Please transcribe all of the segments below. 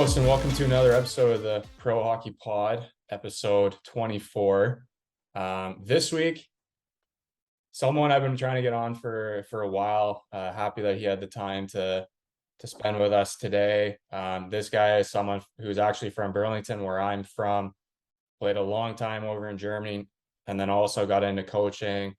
Carlos, and welcome to another episode of the Pro Hockey Pod, episode 24. This week, someone I've been trying to get on for a while. Happy that he had the time to spend with us today. This guy is someone who's actually from Burlington, where I'm from. Played a long time over in Germany, and then also got into coaching.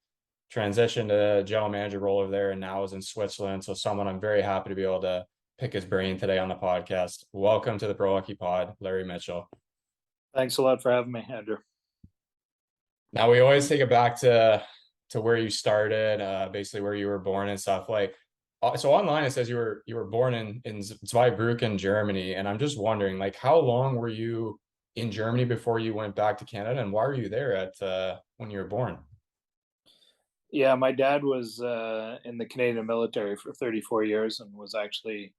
Transitioned to general manager role over there, and now is in Switzerland. So someone I'm very happy to be able to pick his brain today on the podcast. Welcome to the Pro Hockey Pod, Larry Mitchell. Thanks a lot for having me, Andrew. Now we always take it back to where you started, basically where you were born and stuff. So online it says you were born in Zweibrücken, Germany, and I'm just wondering, like, how long were you in Germany before you went back to Canada, and why were you there at when you were born? Yeah, my dad was in the Canadian military for 34 years and was actually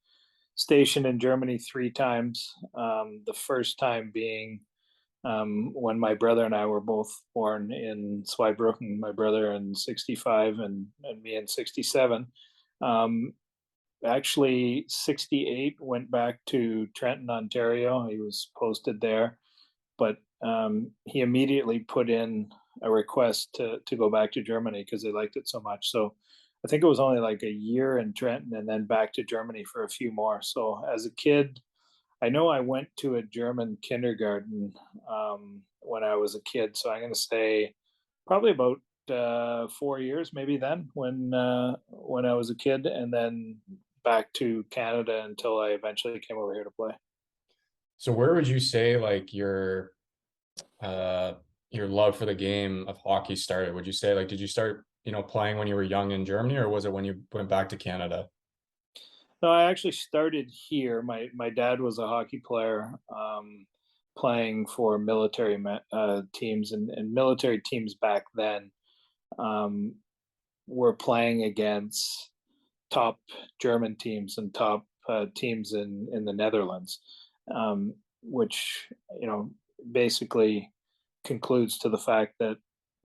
stationed in Germany three times. The first time being when my brother and I were both born in Zweibrücken, my brother in 65 and me in 67. Um, Actually, 68 went back to Trenton, Ontario. He was posted there, but he immediately put in a request to go back to Germany because they liked it so much. So I think it was only like a year in Trenton and then back to Germany for a few more. So as a kid, I know I went to a German kindergarten when I was a kid. So I'm going to say probably about 4 years, maybe then when I was a kid, and then back to Canada until I eventually came over here to play. So where would you say like uh your love for the game of hockey started? Would you say, like, did you start, playing when you were young in Germany, or was it when you went back to Canada? No, I actually started here. My dad was a hockey player, playing for military teams, and military teams back then um, were playing against top German teams and top teams in the Netherlands, which basically concludes to the fact that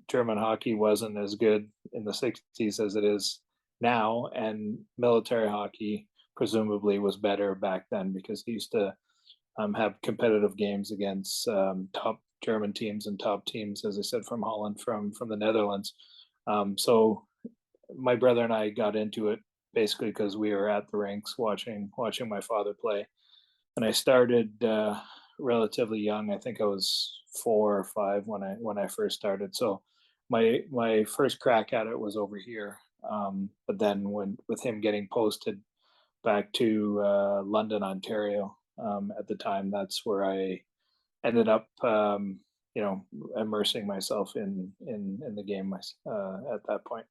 German hockey wasn't as good in the 60s as it is now, and military hockey presumably was better back then because he used to have competitive games against top German teams and top teams, as I said, from Holland, from the Netherlands. So my brother and I got into it basically because we were at the rinks watching my father play, and I started relatively young. I think I was 4 or 5 when I first started. So my first crack at it was over here. But then when with him getting posted back to London, Ontario, at the time, that's where I ended up, immersing myself in the game at that point.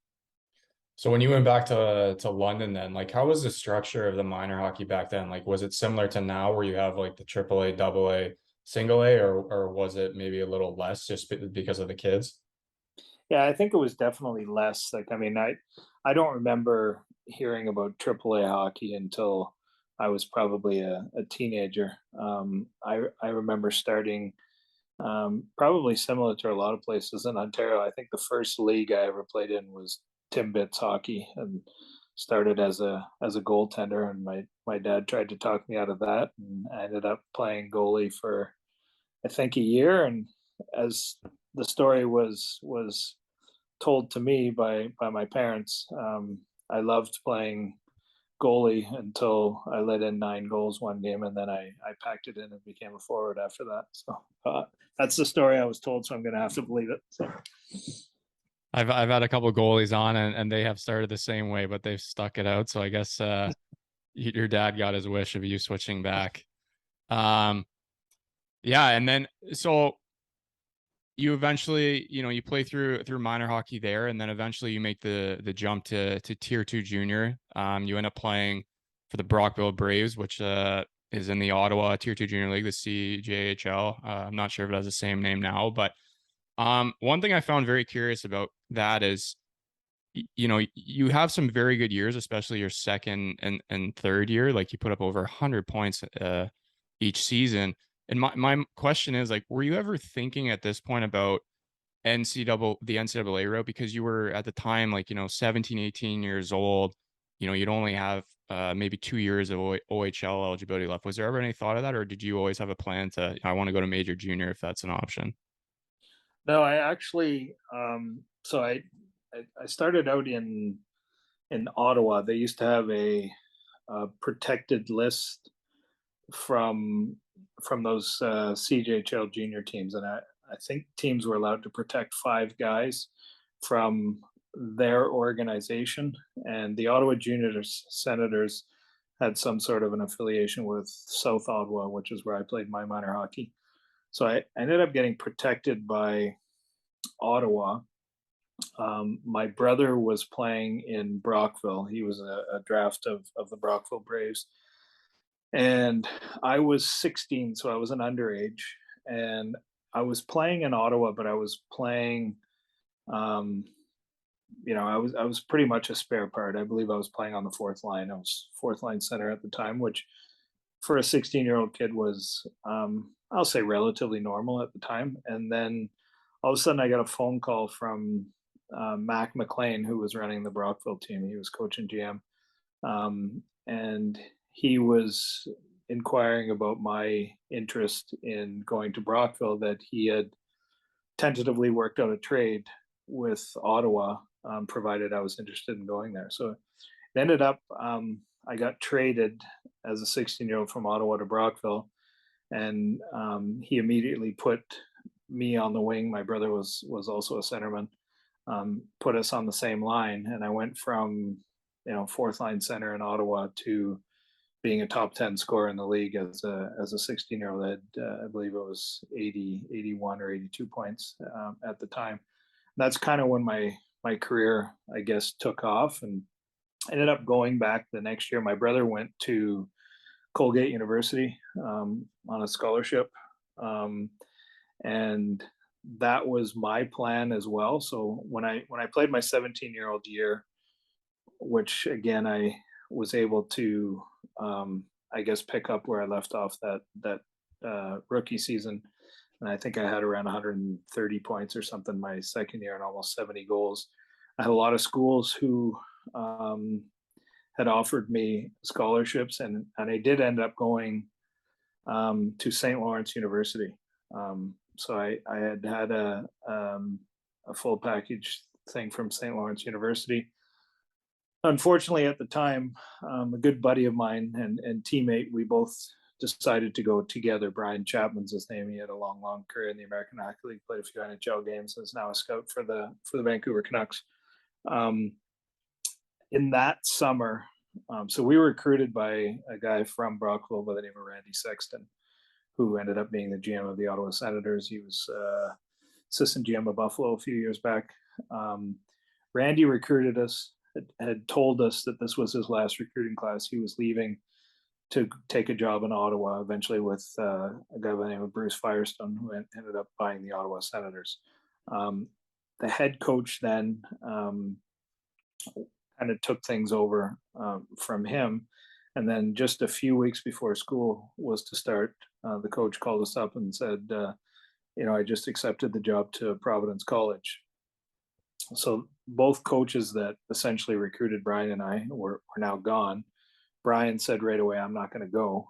So when you went back to London, then, like, how was the structure of the minor hockey back then? Like, was it similar to now where you have like the triple A, double A, single A, or was it maybe a little less just because of the kids? Yeah, I think it was definitely less. Like, I mean, I don't remember hearing about AAA hockey until I was probably a teenager. I remember starting probably similar to a lot of places in Ontario. I think the first league I ever played in was Timbits hockey, and started as a goaltender. And my dad tried to talk me out of that, and I ended up playing goalie for I think a year. And as the story was told to me by my parents, I loved playing goalie until I let in 9 goals one game, and then I packed it in and became a forward after that. So that's the story I was told. So I'm going to have to believe it. So. I've had a couple goalies on and they have started the same way, but they've stuck it out. So I guess your dad got his wish of you switching back. Um, yeah, and then so you eventually, you play through minor hockey there, and then eventually you make the jump to tier 2 junior. You end up playing for the Brockville Braves, which is in the Ottawa tier 2 junior league, the CJHL. I'm not sure if it has the same name now, but one thing I found very curious about that is, you have some very good years, especially your second and third year. Like, you put up over 100 points each season. And my question is, like, were you ever thinking at this point about the NCAA route? Because you were at the time, like, 17, 18 years old. you'd only have maybe 2 years of OHL eligibility left. Was there ever any thought of that, or did you always have a plan to, I want to go to major junior if that's an option? No, I actually, so I started out in Ottawa. They used to have a protected list from those CJHL junior teams, and I think teams were allowed to protect 5 guys from their organization, and the Ottawa Juniors Senators had some sort of an affiliation with South Ottawa, which is where I played my minor hockey. So I ended up getting protected by Ottawa. My brother was playing in Brockville. He was a draft of the Brockville Braves. And I was 16, so I was an underage. And I was playing in Ottawa, but I was playing, um, I was pretty much a spare part. I believe I was playing on the fourth line. I was fourth line center at the time, which for a 16-year-old kid was, I'll say, relatively normal at the time. And then all of a sudden I got a phone call from Mac McLean, who was running the Brockville team. He was coach and GM. And he was inquiring about my interest in going to Brockville, that he had tentatively worked out a trade with Ottawa, provided I was interested in going there. So it ended up, I got traded as a 16-year-old from Ottawa to Brockville, and he immediately put me on the wing. My brother was also a centerman. Put us on the same line, and I went from fourth line center in Ottawa to being a top 10 scorer in the league as a 16-year-old. I believe it was 80, 81 or 82 points at the time. And that's kind of when my career, I guess, took off, and ended up going back the next year. My brother went to Colgate University on a scholarship, and that was my plan as well. So when I played my 17-year-old year, which again I was able to, I guess, pick up where I left off that rookie season, and I think I had around 130 points or something my second year and almost 70 goals. I had a lot of schools who had offered me scholarships, and I did end up going to St. Lawrence University. So I had a full package thing from St. Lawrence University. Unfortunately, at the time, a good buddy of mine and teammate, we both decided to go together. Brian Chapman's his name. He had a long career in the American Hockey League, played a few NHL games, and is now a scout for the Vancouver Canucks. In that summer, so we were recruited by a guy from Brockville by the name of Randy Sexton, who ended up being the GM of the Ottawa Senators. He was assistant GM of Buffalo a few years back. Randy recruited us, had told us that this was his last recruiting class. He was leaving to take a job in Ottawa, eventually with a guy by the name of Bruce Firestone, who ended up buying the Ottawa Senators. The head coach then kind of took things over from him. And then just a few weeks before school was to start, the coach called us up and said, I just accepted the job to Providence College. So both coaches that essentially recruited Brian and I were now gone. Brian said right away, I'm not going to go.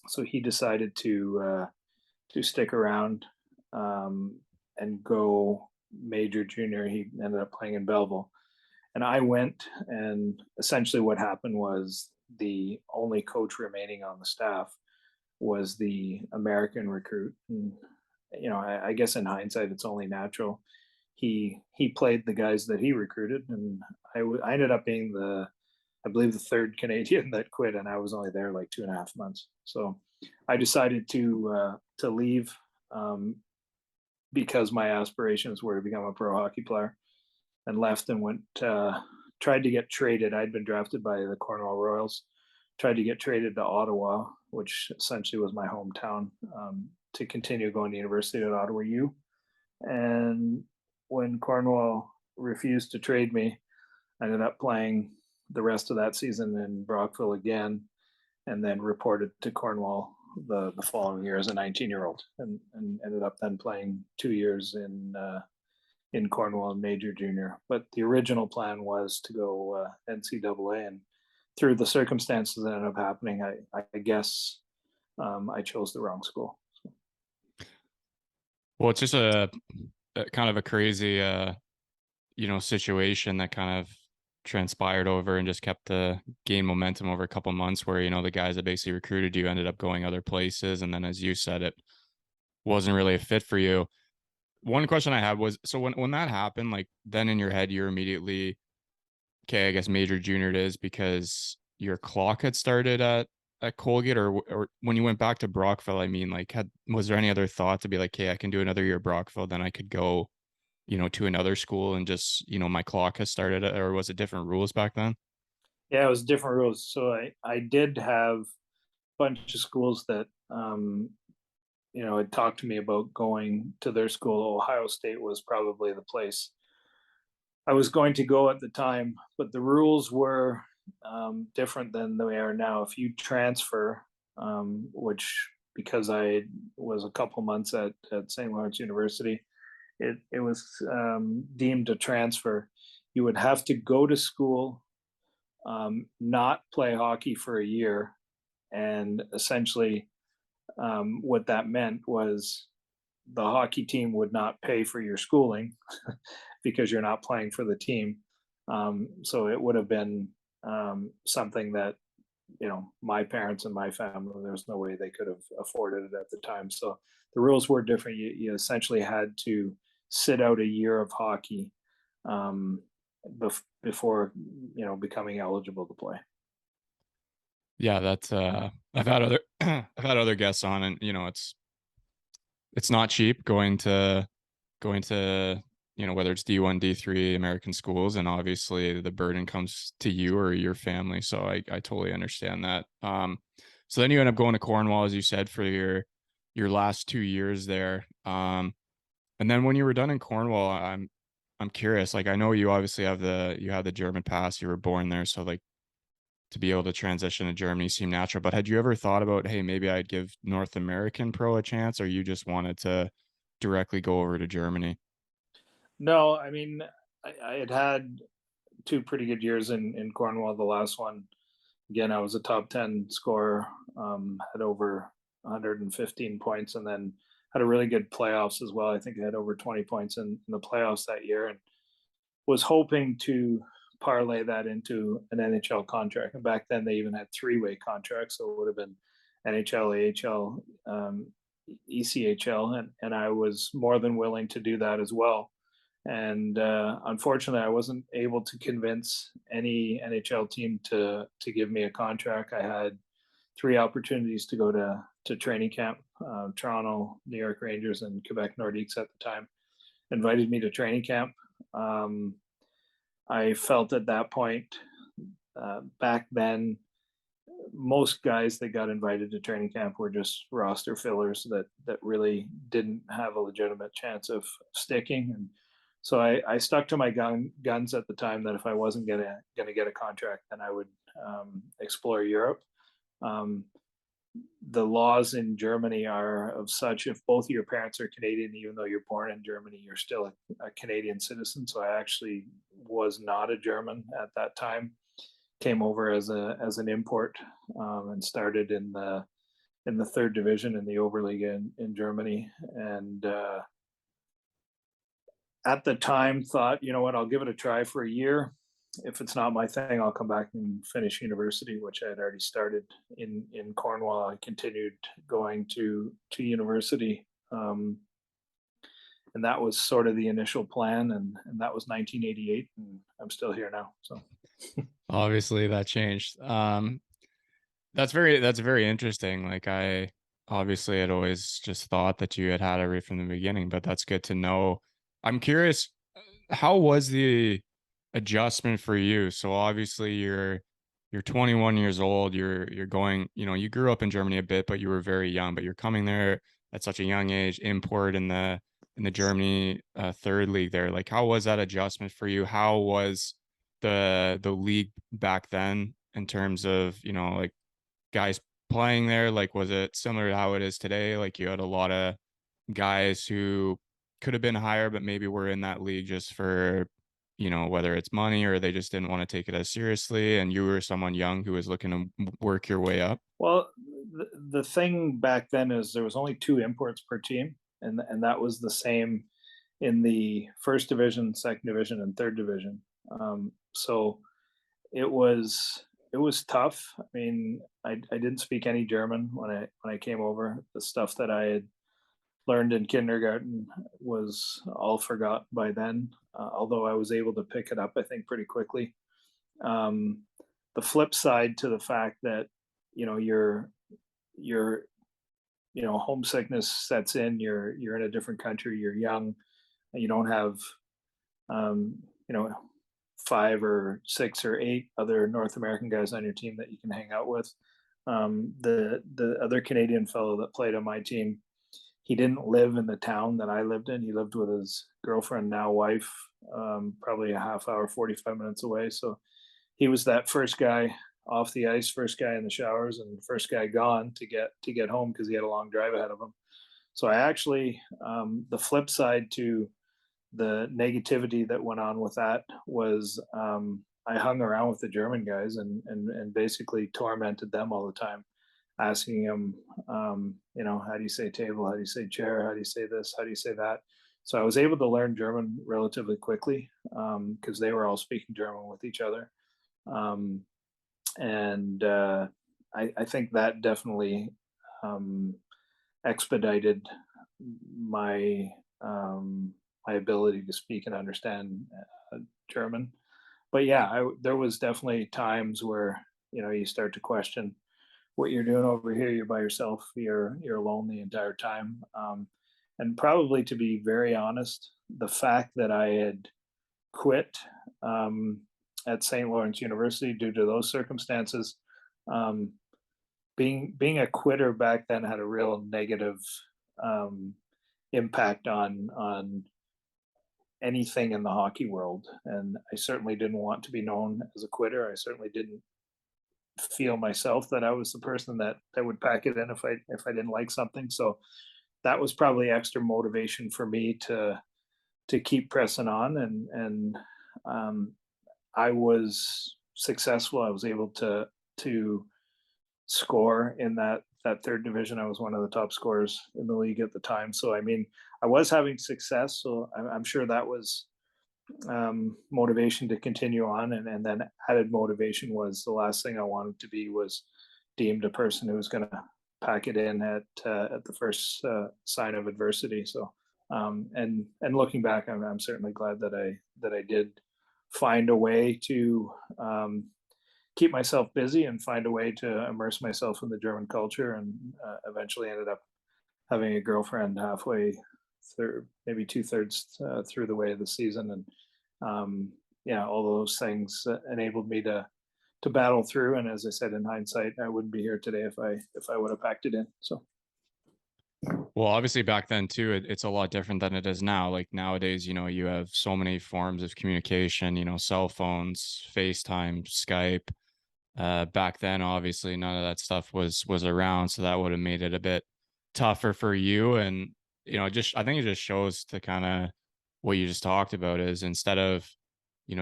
So he decided to stick around and go major junior. He ended up playing in Belleville. And I went, and essentially what happened was the only coach remaining on the staff was the American recruit. And, I guess in hindsight, it's only natural. He played the guys that he recruited, and I ended up being I believe the third Canadian that quit, and I was only there like 2.5 months. So I decided to leave because my aspirations were to become a pro hockey player, and left and went, tried to get traded. I'd been drafted by the Cornwall Royals, tried to get traded to Ottawa, which essentially was my hometown, to continue going to university at Ottawa U. And when Cornwall refused to trade me, I ended up playing the rest of that season in Brockville again, and then reported to Cornwall the following year as a 19-year-old, and ended up then playing 2 years in in Cornwall in major junior. But the original plan was to go NCAA, and through the circumstances that ended up happening, I guess I chose the wrong school. Well, it's just a kind of a crazy, situation that kind of transpired over and just kept the gain momentum over a couple months where, the guys that basically recruited you ended up going other places. And then, as you said, it wasn't really a fit for you. One question I had was, so when that happened, like then in your head, you're immediately, okay, I guess major junior it is because your clock had started at Colgate, or when you went back to Brockville, I mean, like, was there any other thought to be like, hey, I can do another year at Brockville, then I could go, to another school and just, my clock has started, or was it different rules back then? Yeah, it was different rules. So I did have a bunch of schools that had talked to me about going to their school. Ohio State was probably the place I was going to go at the time, but the rules were different than they are now. If you transfer, which because I was a couple months at St. Lawrence University, it was deemed a transfer. You would have to go to school, not play hockey for a year, and essentially what that meant was the hockey team would not pay for your schooling because you're not playing for the team. So it would have been something that my parents and my family, there's no way they could have afforded it at the time. So the rules were different. You essentially had to sit out a year of hockey before becoming eligible to play. Yeah, that's I've had other I've had other guests on, and it's not cheap going to whether it's D1, D3 American schools, and obviously the burden comes to you or your family. So I totally understand that. So then you end up going to Cornwall, as you said, for your last 2 years there. And then when you were done in Cornwall, I'm curious. Like, I know you obviously you have the German pass. You were born there, so like to be able to transition to Germany seemed natural. But had you ever thought about, hey, maybe I'd give North American pro a chance, or you just wanted to directly go over to Germany? No, I mean, I had two pretty good years in Cornwall. The last one, again, I was a top 10 scorer, had over 115 points, and then had a really good playoffs as well. I think I had over 20 points in the playoffs that year, and was hoping to parlay that into an NHL contract. And back then, they even had three-way contracts, so it would have been NHL, AHL, ECHL, and I was more than willing to do that as well. And unfortunately, I wasn't able to convince any NHL team to give me a contract. I had three opportunities to go to training camp. Toronto, New York Rangers, and Quebec Nordiques at the time invited me to training camp. I felt at that point, back then, most guys that got invited to training camp were just roster fillers that really didn't have a legitimate chance of sticking. And so I stuck to my guns at the time that if I wasn't gonna get a contract, then I would explore Europe. Um, the laws in Germany are of such, if both of your parents are Canadian, even though you're born in Germany, you're still a Canadian citizen. So I actually was not a German at that time. Came over as an import, and started in the third division in the Oberliga in Germany. And at the time thought, you know what, I'll give it a try for a year. If it's not my thing, I'll come back and finish university, which I had already started in Cornwall. I continued going to university, and that was sort of the initial plan. And that was 1988, and I'm still here now. So Obviously, that changed. That's very interesting. Like, I obviously had always just thought that you had it right from the beginning, but that's good to know. I'm curious, how was the adjustment for you? So obviously you're 21 years old. You're going, you grew up in Germany a bit, but you were very young. But you're coming there at such a young age, import in the Germany third league there. Like, how was that adjustment for you? How was the league back then in terms of, like, guys playing there? Like, was it similar to how it is today? Like, you had a lot of guys who could have been higher, but maybe were in that league just for, whether it's money or they just didn't want to take it as seriously, and you were someone young who was looking to work your way up? Well, the thing back then is there was only 2 imports per team, and that was the same in the first division, second division, and third division. So it was it was tough. I mean, I didn't speak any German when I came over. The stuff that I had learned in kindergarten was all forgotten by then. Although I was able to pick it up, I think, pretty quickly. Um, the flip side to the fact that you know your homesickness sets in. You're in a different country. You're young. And you don't have um, you know 5 or 6 or 8 other North American guys on your team that you can hang out with. The other Canadian fellow that played on my team, he didn't live in the town that I lived in. He lived with his girlfriend, now wife, probably a half hour, 45 minutes away. So he was that first guy off the ice, first guy in the showers, and first guy gone to get home because he had a long drive ahead of him. So I actually, the flip side to the negativity that went on with that was I hung around with the German guys and basically tormented them all the time, asking them, how do you say table? How do you say chair? How do you say this? How do you say that? So I was able to learn German relatively quickly because they were all speaking German with each other. Um, and I think that definitely um, expedited my my ability to speak and understand German. But yeah, there was definitely times where you start to question what you're doing over here. You're by yourself. You're alone the entire time. And probably, to be very honest, the fact that I had quit um, at St. Lawrence University due to those circumstances, um, being a quitter back then had a real negative um, impact on anything in the hockey world. And I certainly didn't want to be known as a quitter. I certainly didn't feel myself that I was the person that would pack it in if I didn't like something. So that was probably extra motivation for me to keep pressing on. And um, I was successful. I was able to score in that third division. I was one of the top scorers in the league at the time. So I mean, I was having success. So I'm sure that was motivation to continue on. And then added motivation was the last thing I wanted to be was deemed a person who was going to pack it in at the first sign of adversity. So and looking back, I'm certainly glad that I did find a way to keep myself busy and find a way to immerse myself in the German culture, and eventually ended up having a girlfriend halfway through, maybe 2/3 through the way of the season, and yeah, all those things enabled me to battle through. And as I said, in hindsight, I wouldn't be here today if I would have packed it in. So Well, obviously back then too, it's a lot different than it is now. Like nowadays, you have so many forms of communication, cell phones, FaceTime, Skype. Back then, obviously, none of that stuff was around, so that would have made it a bit tougher for you. And just I think it just shows to kind of what you just talked about is instead of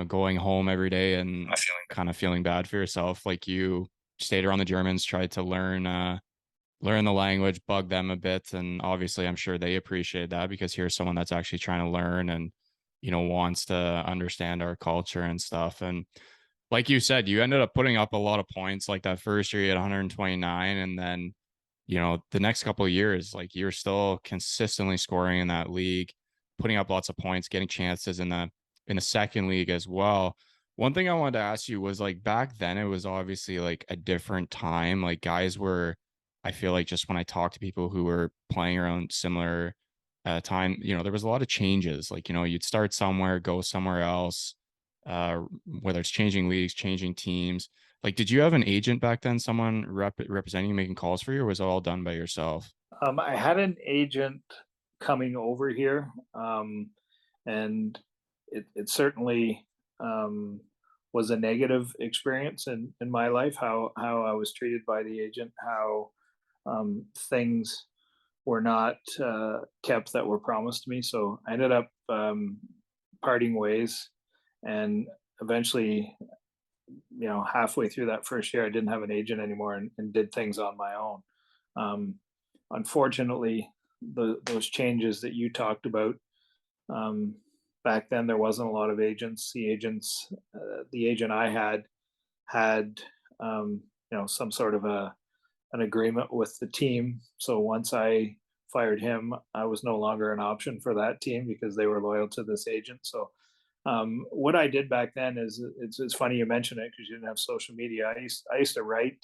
going home every day and kind of feeling bad for yourself, like you stayed around the Germans, tried to learn the language, bug them a bit. And obviously, I'm sure they appreciate that because here's someone that's actually trying to learn and, wants to understand our culture and stuff. And like you said, you ended up putting up a lot of points like that first year you had 129. And then, the next couple of years, like you're still consistently scoring in that league, putting up lots of points, getting chances in the second league as well. One thing I wanted to ask you was like back then it was obviously like a different time. Like guys were I feel like just when I talk to people who were playing around similar time, there was a lot of changes. Like, you'd start somewhere, go somewhere else, whether it's changing leagues, changing teams. Like, did you have an agent back then, someone representing you, making calls for you, or was it all done by yourself? I had an agent coming over here, and it certainly um, was a negative experience in my life. How I was treated by the agent, how things were not kept that were promised to me. So I ended up parting ways, and eventually, halfway through that first year, I didn't have an agent anymore, and did things on my own. Um, Unfortunately, those changes that you talked about, um, back then there wasn't a lot of agents. The agent I had, some sort of an agreement with the team. So once I fired him, I was no longer an option for that team because they were loyal to this agent. So what I did back then is, it's funny you mention it because you didn't have social media. I used to write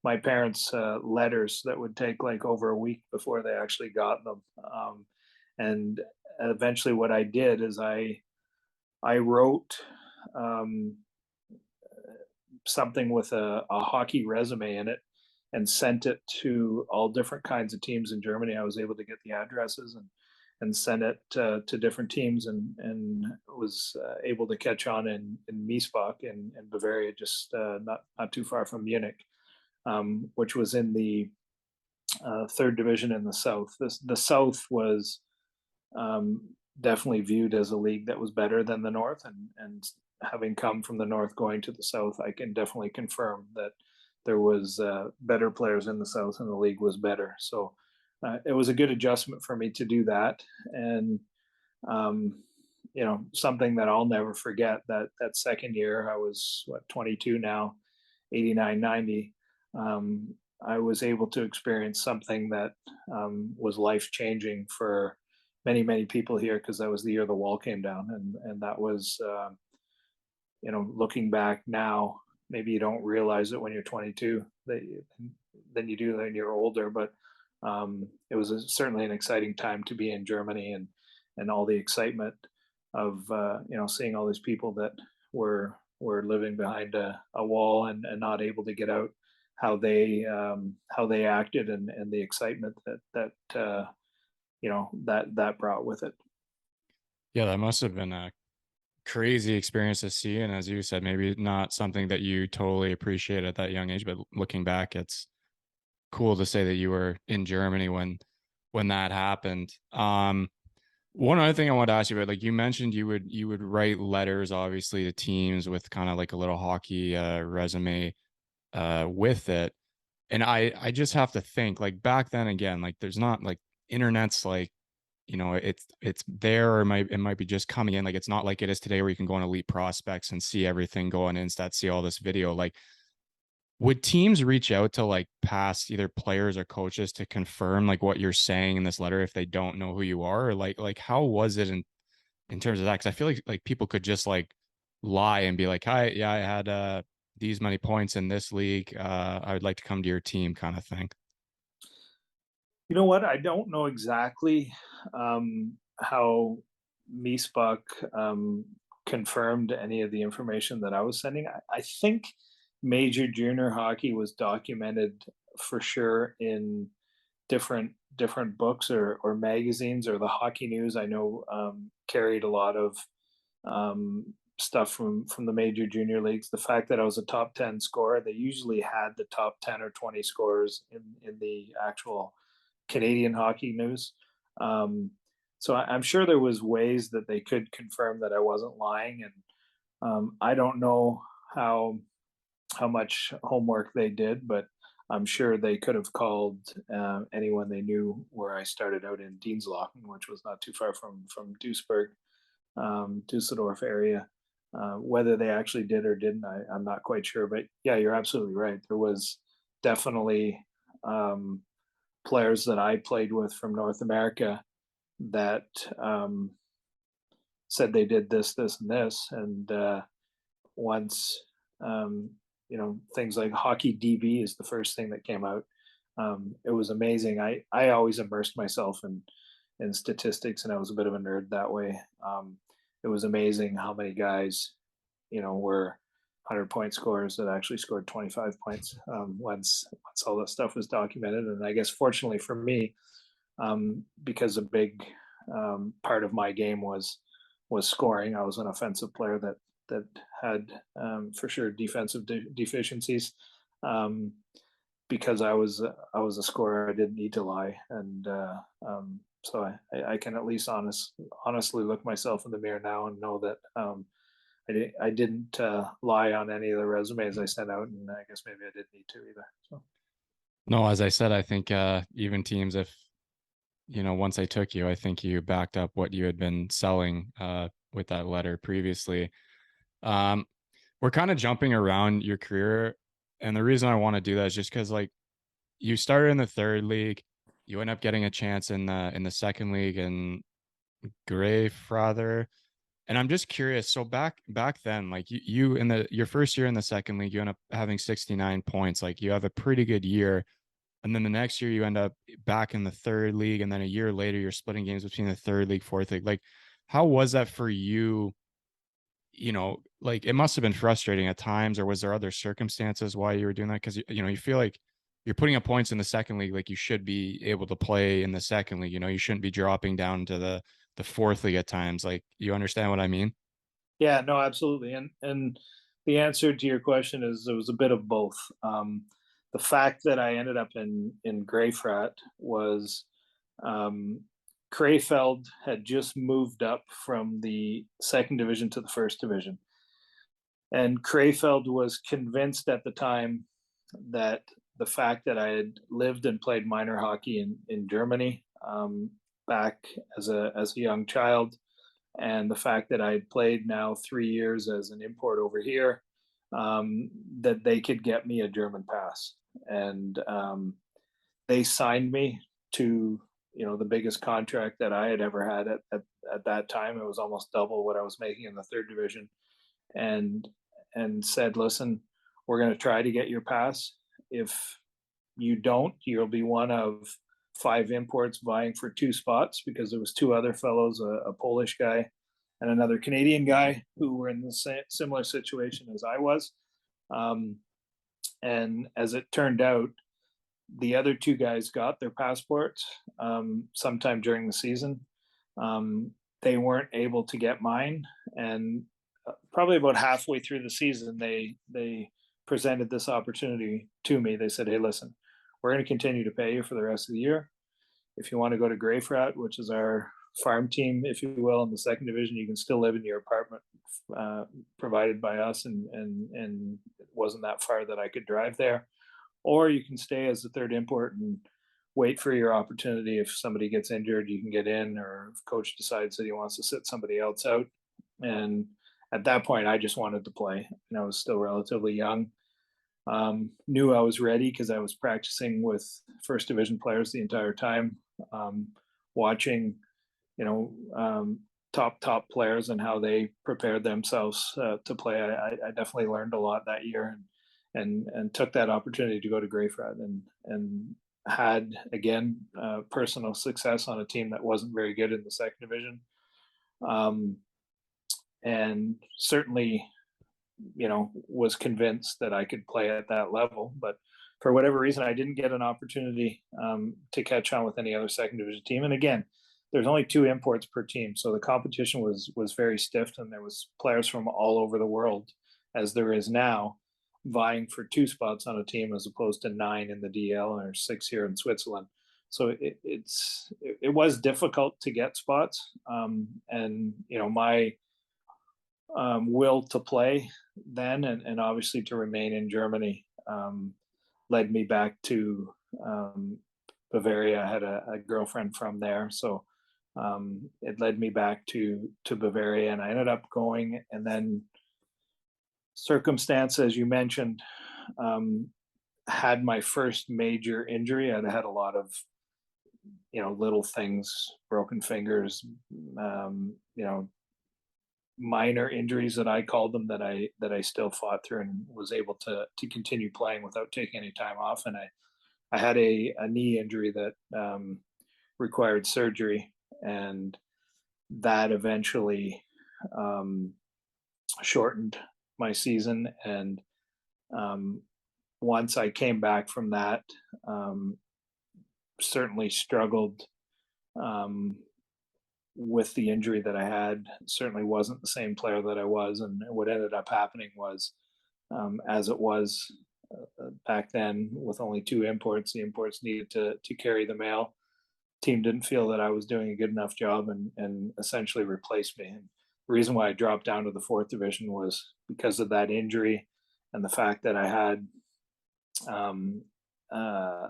my parents letters that would take like over a week before they actually got them. And eventually, what I did is I wrote um, something with a hockey resume in it and sent it to all different kinds of teams in Germany. I was able to get the addresses and send it to different teams, and was able to catch on in Miesbach in Bavaria, just not too far from Munich, which was in the third division in the south. The south was um, definitely viewed as a league that was better than the north, and having come from the north going to the south, I can definitely confirm that there was better players in the south and the league was better. So it was a good adjustment for me to do that. And um, something that I'll never forget, that second year, I was 22 now, 89, 90. I was able to experience something that was life changing for many, many people here, because that was the year the wall came down. And that was, looking back now, maybe you don't realize it when you're 22, than you do when you're older. But it was certainly an exciting time to be in Germany, and all the excitement of seeing all these people that were living behind a wall, and not able to get out, how they acted, and the excitement that brought with it. Yeah, that must have been a crazy experience to see. And as you said, maybe not something that you totally appreciate at that young age, but looking back, it's cool to say that you were in Germany when that happened. One other thing I wanted to ask you about, like you mentioned, you would write letters, obviously, to teams with kind of like a little hockey resume with it. And I just have to think, like back then, again, like there's not like internet's like, it's there, or it might be just coming in. Like it's not like it is today where you can go on Elite Prospects and see everything, go on Instat, see all this video. Like, would teams reach out to like past either players or coaches to confirm like what you're saying in this letter if they don't know who you are? Or like how was it in terms of that? Because I feel like people could just like lie and be like, hi, yeah, I had these many points in this league. I would like to come to your team, kind of thing. You know what? I don't know exactly how Miesbach confirmed any of the information that I was sending. I think major junior hockey was documented for sure in different books or magazines, or the Hockey News. I know carried a lot of stuff from the major junior leagues. The fact that I was a top 10 scorer, they usually had the top 10 or 20 scorers in the actual Canadian Hockey News. Um, so I'm sure there was ways that they could confirm that I wasn't lying, and I don't know how much homework they did, but I'm sure they could have called anyone they knew where I started out in Dienstlaken, which was not too far from Duisburg, Dusseldorf area. Whether they actually did or didn't, I'm not quite sure. But yeah, you're absolutely right. There was definitely um, players that I played with from North America that said they did this, this, and this. And once, things like Hockey DB is the first thing that came out. It was amazing. I always immersed myself in statistics, and I was a bit of a nerd that way. It was amazing how many guys, were 100-point scorers that actually scored 25 points once all that stuff was documented. And I guess fortunately for me, because a big part of my game was scoring, I was an offensive player that had for sure defensive deficiencies. Um, because I was a scorer, I didn't need to lie, and so I can at least honestly look myself in the mirror now and know that I didn't lie on any of the resumes I sent out, and I guess maybe I didn't need to either. So No, as I said, I think even teams, if once I took you, I think you backed up what you had been selling with that letter previously. Um, we're kind of jumping around your career, and the reason I want to do that is just because like you started in the third league, you end up getting a chance in the second league and Greyfrather. And I'm just curious. So back then, like you in your first year in the second league, you end up having 69 points. Like you have a pretty good year. And then the next year you end up back in the third league. And then a year later, you're splitting games between the third league, fourth league. Like, how was that for you? Like it must have been frustrating at times, or was there other circumstances why you were doing that? Because you feel like you're putting up points in the second league, like you should be able to play in the second league. You shouldn't be dropping down to the fourth league at times. Like, you understand what I mean? yeah, no, absolutely, and the answer to your question is it was a bit of both. The fact that I ended up in Greyfrat was um, Krefeld had just moved up from the second division to the first division. And Krefeld was convinced at the time that the fact that I had lived and played minor hockey in Germany back as a young child, and the fact that I had played now 3 years as an import over here, that they could get me a German pass. And they signed me to the biggest contract that I had ever had at that time. It was almost double what I was making in the third division, and said, "Listen, we're going to try to get your pass. If you don't, you'll be one of 5 imports vying for 2 spots because there was 2 other fellows, a Polish guy and another Canadian guy who were in the similar situation as I was." Um, and as it turned out, the other 2 guys got their passports sometime during the season. They weren't able to get mine, and probably about halfway through the season, they presented this opportunity to me. They said, "Hey, listen, we're going to continue to pay you for the rest of the year. If you want to go to Greyfrat, which is our farm team, if you will, in the second division, you can still live in your apartment provided by us, and it wasn't that far that I could drive there. Or you can stay as the third import and wait for your opportunity. If somebody gets injured, you can get in, or if coach decides that he wants to sit somebody else out." And at that point, I just wanted to play, and I was still relatively young. Knew I was ready because I was practicing with first division players the entire time, watching, you know, top players and how they prepared themselves to play. I definitely learned a lot that year, and took that opportunity to go to Greyfrat, and had again personal success on a team that wasn't very good in the second division, um, and certainly was convinced that I could play at that level. But for whatever reason, I didn't get an opportunity to catch on with any other second division team. And again, there's only 2 imports per team, so the competition was very stiff, and there was players from all over the world, as there is now, vying for 2 spots on a team as opposed to 9 in the DL or 6 here in Switzerland. So it was difficult to get spots, and my will to play then, and obviously to remain in Germany, led me back to Bavaria. I had a girlfriend from there, so it led me back to Bavaria, and I ended up going. And then circumstance, as you mentioned, had my first major injury. I'd had a lot of little things, broken fingers, minor injuries that I called them, that I still fought through and was able to continue playing without taking any time off. And I had a knee injury that required surgery, and that eventually shortened my season. And once I came back from that, certainly struggled with the injury that I had. Certainly wasn't the same player that I was. And what ended up happening was, as it was back then with only 2 imports. The imports needed to carry the mail. Team didn't feel that I was doing a good enough job and essentially replaced me. And the reason why I dropped down to the fourth division was because of that injury and the fact that I had um, uh,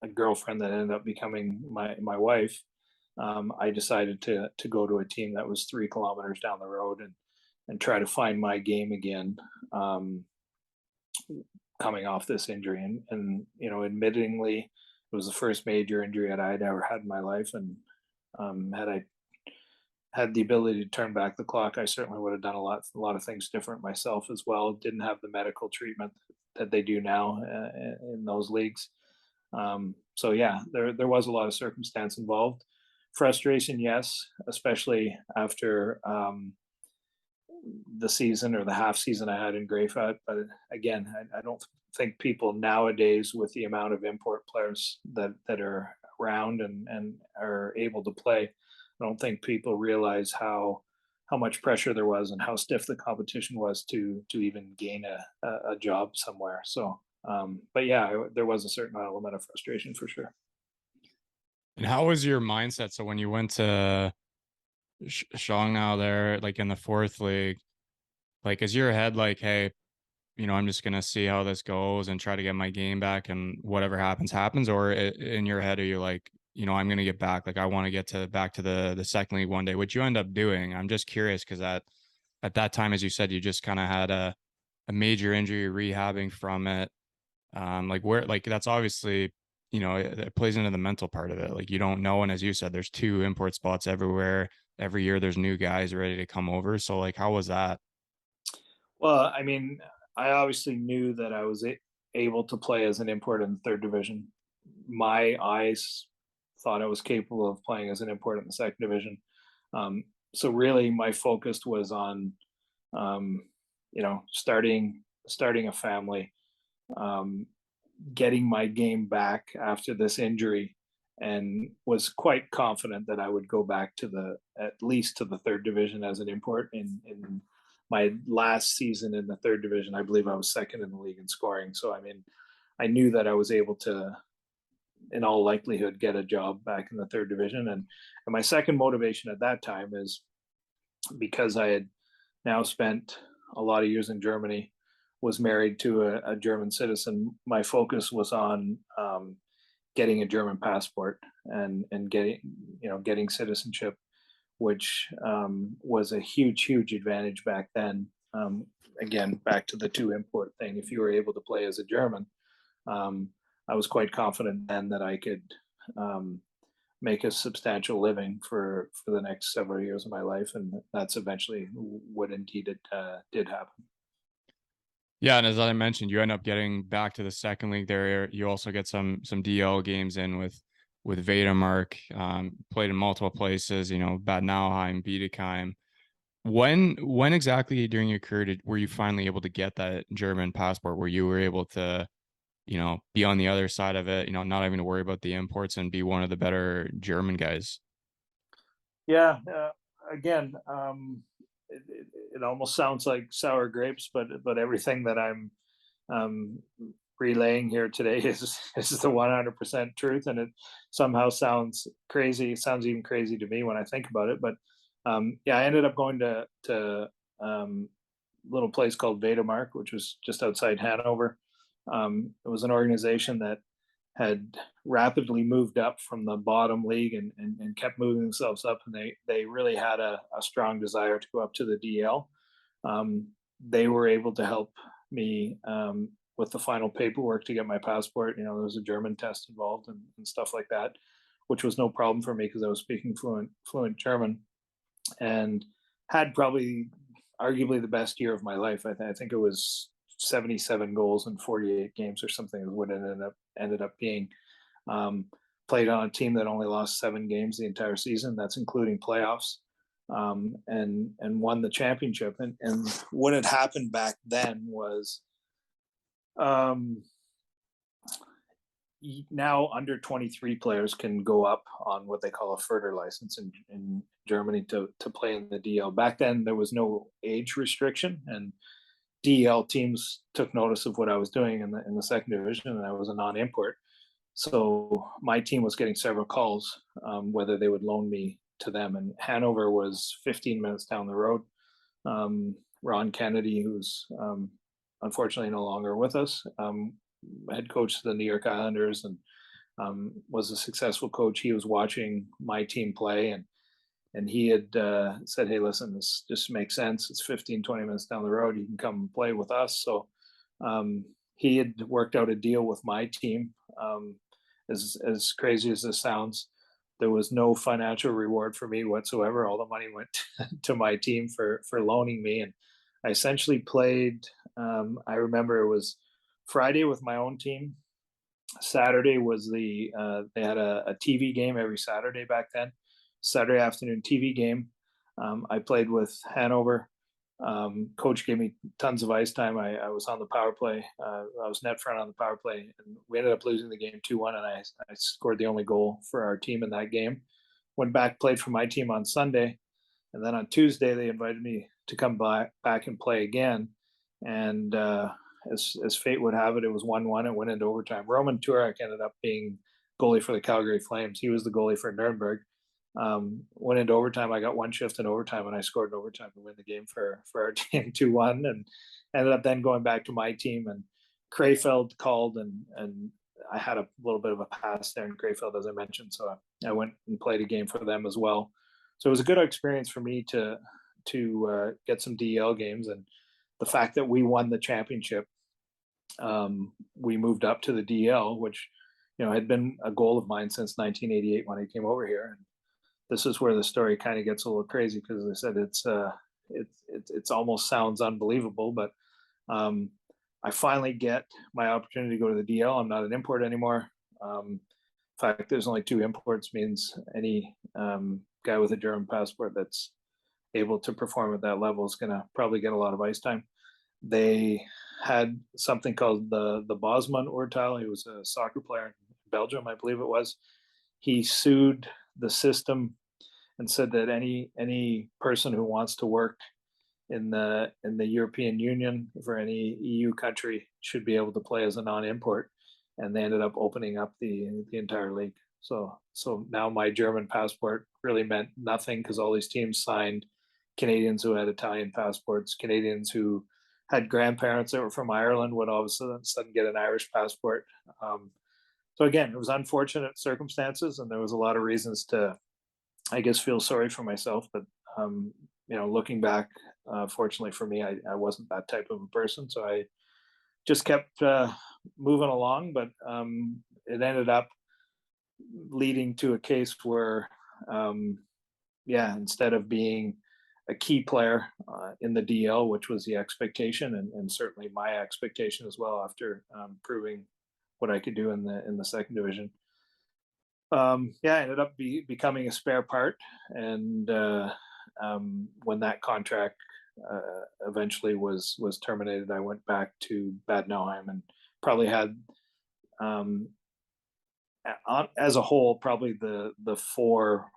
a girlfriend that ended up becoming my wife. I decided to go to a team that was 3 kilometers down the road and try to find my game again. Coming off this injury, and admittingly, it was the first major injury that I'd ever had in my life, and had I had the ability to turn back the clock, I certainly would have done a lot of things different myself as well. Didn't have the medical treatment that they do now in those leagues. So yeah, there was a lot of circumstance involved. Frustration, yes, especially after the season or the half season I had in Greyfoot. But again, I don't think people nowadays, with the amount of import players that are around and are able to play, I don't think people realize how much pressure there was and how stiff the competition was to even gain a job somewhere. So, but yeah, there was a certain element of frustration for sure. And how was your mindset? So when you went to Shanghai there, like in the fourth league, like is your head like, hey, I'm just gonna see how this goes and try to get my game back, and whatever happens, happens? Or in your head, are you like, I'm gonna get back, like I want to get back to the second league one day, which you end up doing? I'm just curious because at that time, as you said, you just kind of had a major injury, rehabbing from it. Like where, like that's obviously, it plays into the mental part of it. Like you don't know, and as you said, there's 2 import spots everywhere. Every year, there's new guys ready to come over. So like, how was that? Well, I mean, I obviously knew that I was able to play as an import in the third division. My eyes thought I was capable of playing as an import in the second division. So really, my focus was on, starting a family, um, getting my game back after this injury, and was quite confident that I would go back to at least to the third division as an import. In my last season in the third division, I believe I was second in the league in scoring. So I mean, I knew that I was able to, in all likelihood, get a job back in the third division. And my second motivation at that time is because I had now spent a lot of years in Germany, was married to a German citizen. My focus was on getting a German passport and getting citizenship, which was a huge advantage back then. Again, back to the 2 import thing. If you were able to play as a German, um, I was quite confident then that I could make a substantial living for the next several years of my life, and that's eventually what indeed it did happen. Yeah, and as I mentioned, you end up getting back to the second league there. You also get some DL games in with Vedemark. Played in multiple places, Bad Nauheim, Biedekheim. When exactly during your career were you finally able to get that German passport, where you were able to, be on the other side of it, not having to worry about the imports and be one of the better German guys? Yeah, again, it almost sounds like sour grapes, but everything that I'm um, relaying here today is the 100% truth, and it somehow sounds crazy. It sounds even crazy to me when I think about it. But yeah, I ended up going to a little place called Vedemark, which was just outside Hanover. It was an organization that had rapidly moved up from the bottom league and kept moving themselves up, and they really had a strong desire to go up to the DL. They were able to help me with the final paperwork to get my passport. There was a German test involved and stuff like that, which was no problem for me because I was speaking fluent German, and had probably arguably the best year of my life. I think it was 77 goals in 48 games or something is what it ended up being. Um, Played on a team that only lost 7 games the entire season. That's including playoffs, and won the championship. And what had happened back then was, um, now under 23 players can go up on what they call a Further license in Germany to play in the DL. Back then, there was no age restriction, and DEL teams took notice of what I was doing in the second division, and I was a non-import. So my team was getting several calls whether they would loan me to them. And Hanover was 15 minutes down the road. Ron Kennedy, who's unfortunately no longer with us, head coach of the New York Islanders, and was a successful coach. He was watching my team play, and he had said, hey, listen, this just makes sense. It's 15, 20 minutes down the road. You can come and play with us. So he had worked out a deal with my team. As crazy as this sounds, there was no financial reward for me whatsoever. All the money went to my team for loaning me. And I essentially played, I remember it was Friday with my own team. Saturday was they had a TV game every Saturday back then. Saturday afternoon TV game. I played with Hanover. Coach gave me tons of ice time. I was on the power play. I was net front on the power play, and we ended up losing the game 2-1. And I scored the only goal for our team in that game. Went back, played for my team on Sunday, and then on Tuesday they invited me to come back and play again. And as fate would have it, it was 1-1. It went into overtime. Roman Turek ended up being goalie for the Calgary Flames. He was the goalie for Nuremberg. Went into overtime. I got one shift in overtime, and I scored in overtime to win the game for our team 2-1, and ended up then going back to my team. And Krefeld called, and I had a little bit of a pass there in Krefeld, as I mentioned. So I went and played a game for them as well. So it was a good experience for me to get some DEL games, and the fact that we won the championship, we moved up to the DEL, which had been a goal of mine since 1988 when I came over here. And this is where the story kind of gets a little crazy, because as I said, it's almost sounds unbelievable, but I finally get my opportunity to go to the DL. I'm not an import anymore. In fact, there's only 2 imports, means any guy with a German passport that's able to perform at that level is going to probably get a lot of ice time. They had something called the Bosman Urteil. He was a soccer player in Belgium, I believe it was. He sued the system and said that any person who wants to work in the European Union for any EU country should be able to play as a non-import. And they ended up opening up the entire league. So now my German passport really meant nothing, because all these teams signed Canadians who had Italian passports, Canadians who had grandparents that were from Ireland would all of a sudden get an Irish passport. So again, it was unfortunate circumstances, and there was a lot of reasons to, I guess, feel sorry for myself. But looking back, fortunately for me, I wasn't that type of a person, so I just kept moving along. But it ended up leading to a case where, instead of being a key player in the DL, which was the expectation, and certainly my expectation as well, after proving what I could do in the second division. I ended up becoming a spare part, and when that contract eventually was terminated, I went back to Bad Nauheim, and probably had, as a whole, probably the 4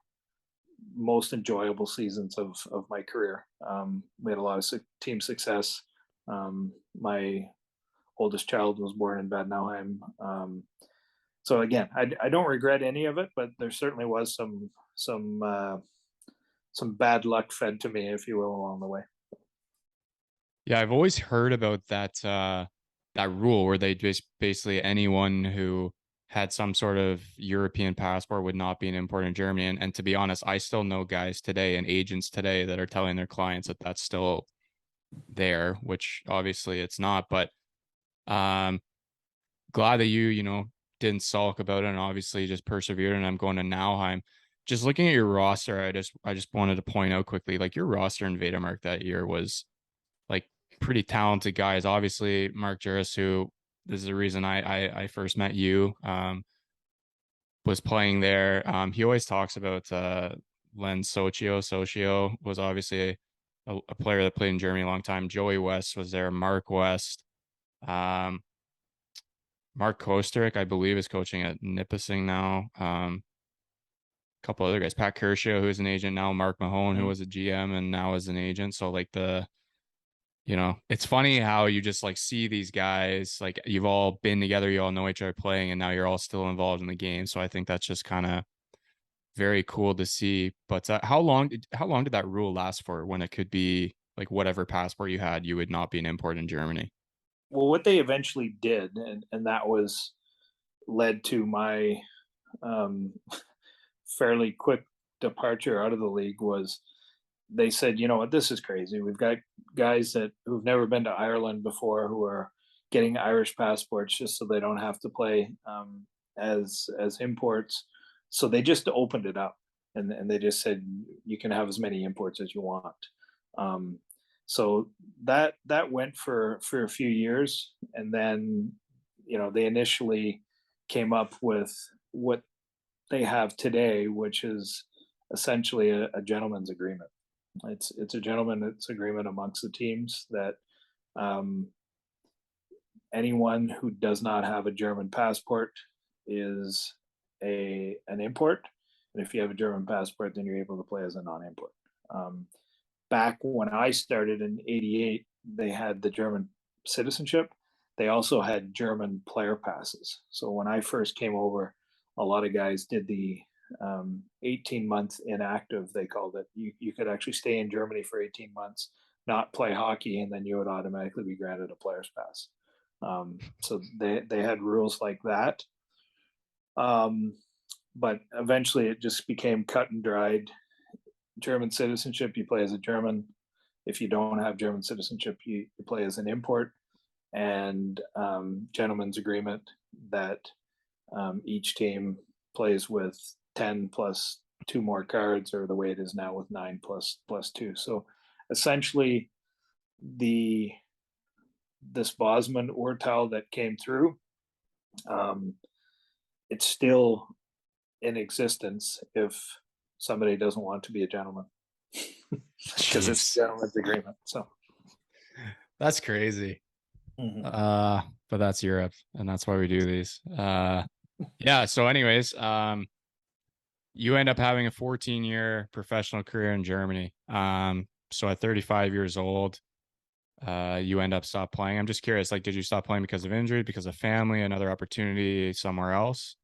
most enjoyable seasons of my career. We had a lot of team success. My oldest child was born in Bad Nauheim. So again, I don't regret any of it, but there certainly was some bad luck fed to me, if you will, along the way. Yeah, I've always heard about that rule where they just basically anyone who had some sort of European passport would not be an import in Germany. And to be honest, I still know guys today and agents today that are telling their clients that that's still there, which obviously it's not. But glad that you didn't sulk about it, and obviously just persevered. And I'm going to Nauheim. Just looking at your roster, I just wanted to point out quickly, like your roster in Vetamark that year was like pretty talented guys. Obviously, Mark Juris, who this is the reason I first met you, was playing there. He always talks about Len Socio. Socio was obviously a player that played in Germany a long time. Joey West was there. Mark West. Mark Kosterik, I believe, is coaching at Nipissing now. A couple other guys. Pat Kershaw, who's an agent now. Mark Mahone, who was a GM and now is an agent. So like It's funny how you just like see these guys, like you've all been together, you all know each other playing, and now you're all still involved in the game. So I think that's just kind of very cool to see. But how long did that rule last for when it could be like whatever passport you had, you would not be an import in Germany? Well, what they eventually did, and that was led to my um, fairly quick departure out of the league, was they said, you know what, this is crazy. We've got guys who've never been to Ireland before who are getting Irish passports just so they don't have to play as imports. So they just opened it up, and they just said you can have as many imports as you want. Um, so that went for a few years, and then they initially came up with what they have today, which is essentially a gentleman's agreement. It's a gentleman's agreement amongst the teams that um, anyone who does not have a German passport is an import, and if you have a German passport, then you're able to play as a non-import. Um, Back when I started in '88, they had the German citizenship. They also had German player passes. So when I first came over, a lot of guys did the 18-month inactive, they called it. You could actually stay in Germany for 18 months, not play hockey, and then you would automatically be granted a player's pass. So they had rules like that. Um, but eventually it just became cut and dried. German citizenship, you play as a German. If you don't have German citizenship, you play as an import. And gentleman's agreement that each team plays with 10 plus two more cards, or the way it is now with 9 plus two. So essentially, this Bosman Urteil that came through, um, it's still in existence if somebody doesn't want to be a gentleman, because it's a Jeez, gentleman's agreement. So that's crazy. mhm. But that's Europe, and that's why we do these. Yeah. So, anyways, you end up having a 14-year professional career in Germany. So at 35 years old, you end up stop playing. I'm just curious, like, did you stop playing because of injury, because of family, another opportunity somewhere else?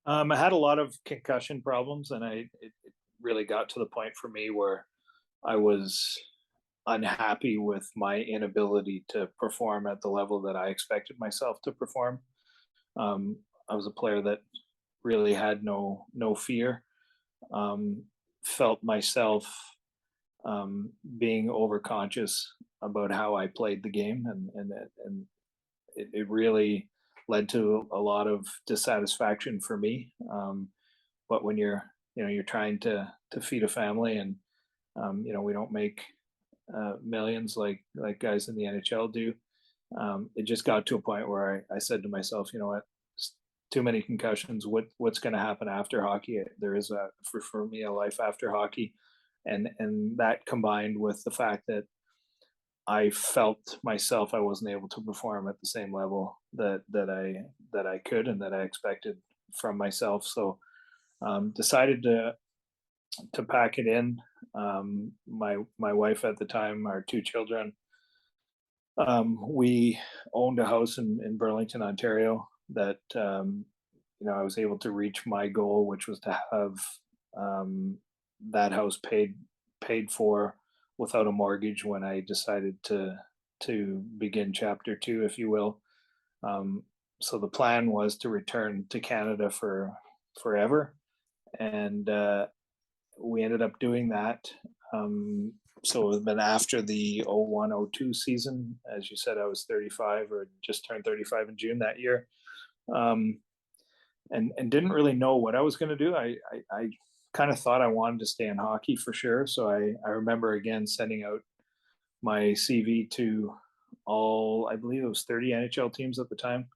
I had a lot of concussion problems, and it really got to the point for me where I was unhappy with my inability to perform at the level that I expected myself to perform. I was a player that really had no fear. Felt myself being overconscious about how I played the game, and it really led to a lot of dissatisfaction for me. But when you're trying to feed a family, and we don't make millions like guys in the NHL do. It just got to a point where I said to myself, you know what, too many concussions. What's going to happen after hockey? There is for me a life after hockey, and that combined with the fact that I felt myself I wasn't able to perform at the same level that I could and that I expected from myself. So decided to pack it in. My wife at the time, our two children, we owned a house in Burlington, Ontario, that I was able to reach my goal, which was to have um, that house paid for without a mortgage when I decided to begin chapter two, if you will. Um, so the plan was to return to Canada for forever, and we ended up doing that. Um, so it was been after the 01-02 season. As you said, I was 35, or just turned 35 in June that year. Um, and didn't really know what I was going to do. I kind of thought I wanted to stay in hockey for sure. So I remember again sending out my CV to all, I believe it was 30 NHL teams at the time,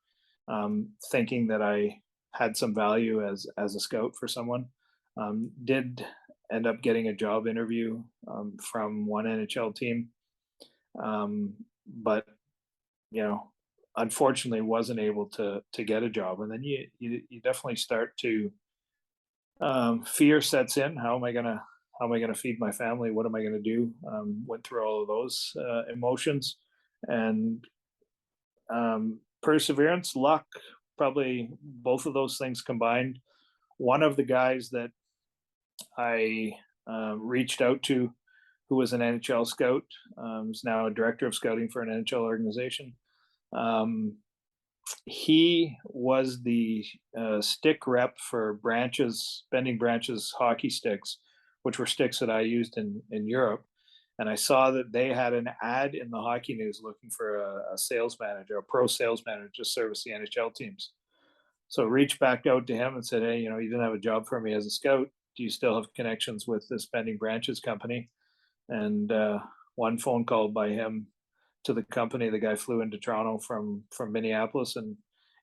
thinking that I had some value as a scout for someone. Did end up getting a job interview from one NHL team, but you know, unfortunately, wasn't able to get a job. And then you definitely start to fear sets in. how am I going to feed my family? What am I going to do? Went through all of those emotions, and perseverance, luck, probably both of those things combined. One of the guys that I reached out to, who was an NHL scout, is now a director of scouting for an NHL organization. He was the stick rep for Bending Branches hockey sticks, which were sticks that I used in Europe. And I saw that they had an ad in the Hockey News looking for a sales manager, a pro sales manager to service the NHL teams. So reached back out to him and said, hey, you didn't have a job for me as a scout. Do you still have connections with this Bending Branches company? And one phone call by him to the company, the guy flew into Toronto from Minneapolis and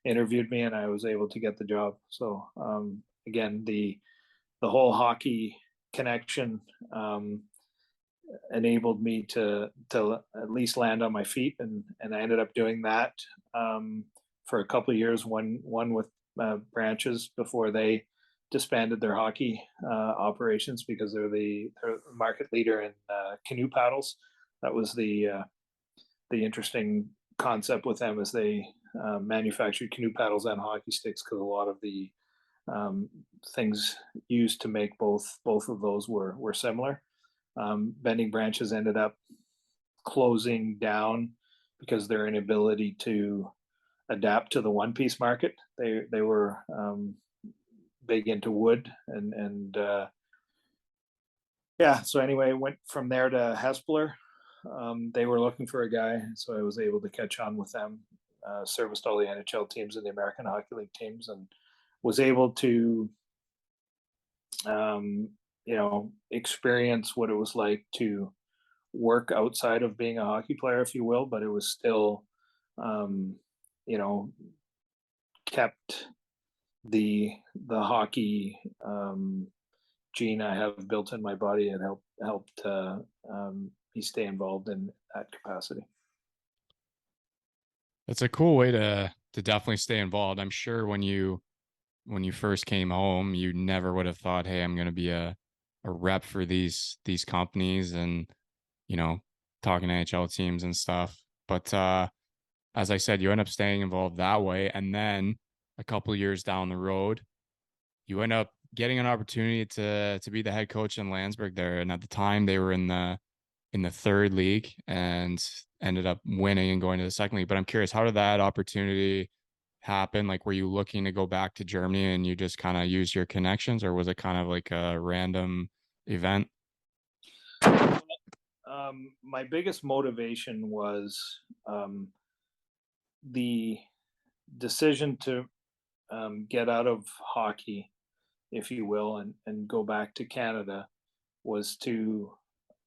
interviewed me, and I was able to get the job. So again, the whole hockey connection enabled me to at least land on my feet, and I ended up doing that for a couple of years. One with Branches before they disbanded their hockey operations, because they're the market leader in canoe paddles. That was the interesting concept with them, is they manufactured canoe paddles and hockey sticks, because a lot of the things used to make both of those were similar. Bending Branches ended up closing down because their inability to adapt to the one-piece market. They were big into wood, and yeah. So anyway, went from there to Hespeler. They were looking for a guy, so I was able to catch on with them. Serviced all the NHL teams and the American Hockey League teams, and was able to experience what it was like to work outside of being a hockey player, if you will. But it was still kept the hockey gene I have built in my body, and helped me stay involved in that capacity. It's a cool way to definitely stay involved. I'm sure when you first came home, you never would have thought, hey, I'm going to be a rep for these companies and, talking to NHL teams and stuff. But as I said, you end up staying involved that way. And then a couple of years down the road, you end up getting an opportunity to be the head coach in Landsberg there. And at the time, they were in the third league and ended up winning and going to the second league. But I'm curious, how did that opportunity happen? Like, were you looking to go back to Germany and you just kind of use your connections, or was it kind of like a random event? My biggest motivation was the decision to get out of hockey, if you will, and go back to Canada, was to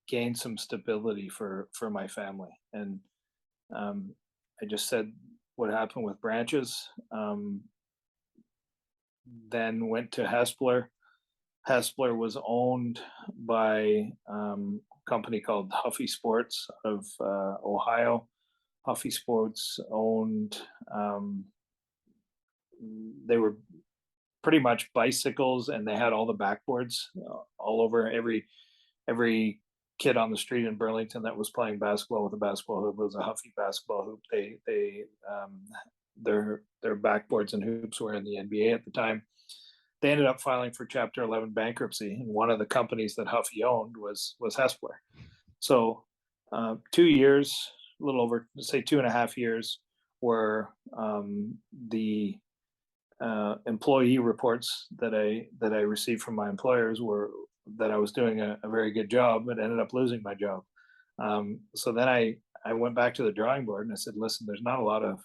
gain some stability for my family. And I just said what happened with Branches. Then went to Hespeler. Hespeler was owned by a company called Huffy Sports of Ohio. Huffy Sports owned, they were pretty much bicycles, and they had all the backboards all over. Every kid on the street in Burlington that was playing basketball with a basketball hoop was a Huffy basketball hoop. Their backboards and hoops were in the NBA at the time. They ended up filing for Chapter 11 bankruptcy, and one of the companies that Huffy owned was Hespeler. So 2 years, a little over, say 2.5 years, were the employee reports that I received from my employers were that I was doing a very good job, but ended up losing my job. So then I went back to the drawing board, and I said, listen, there's not a lot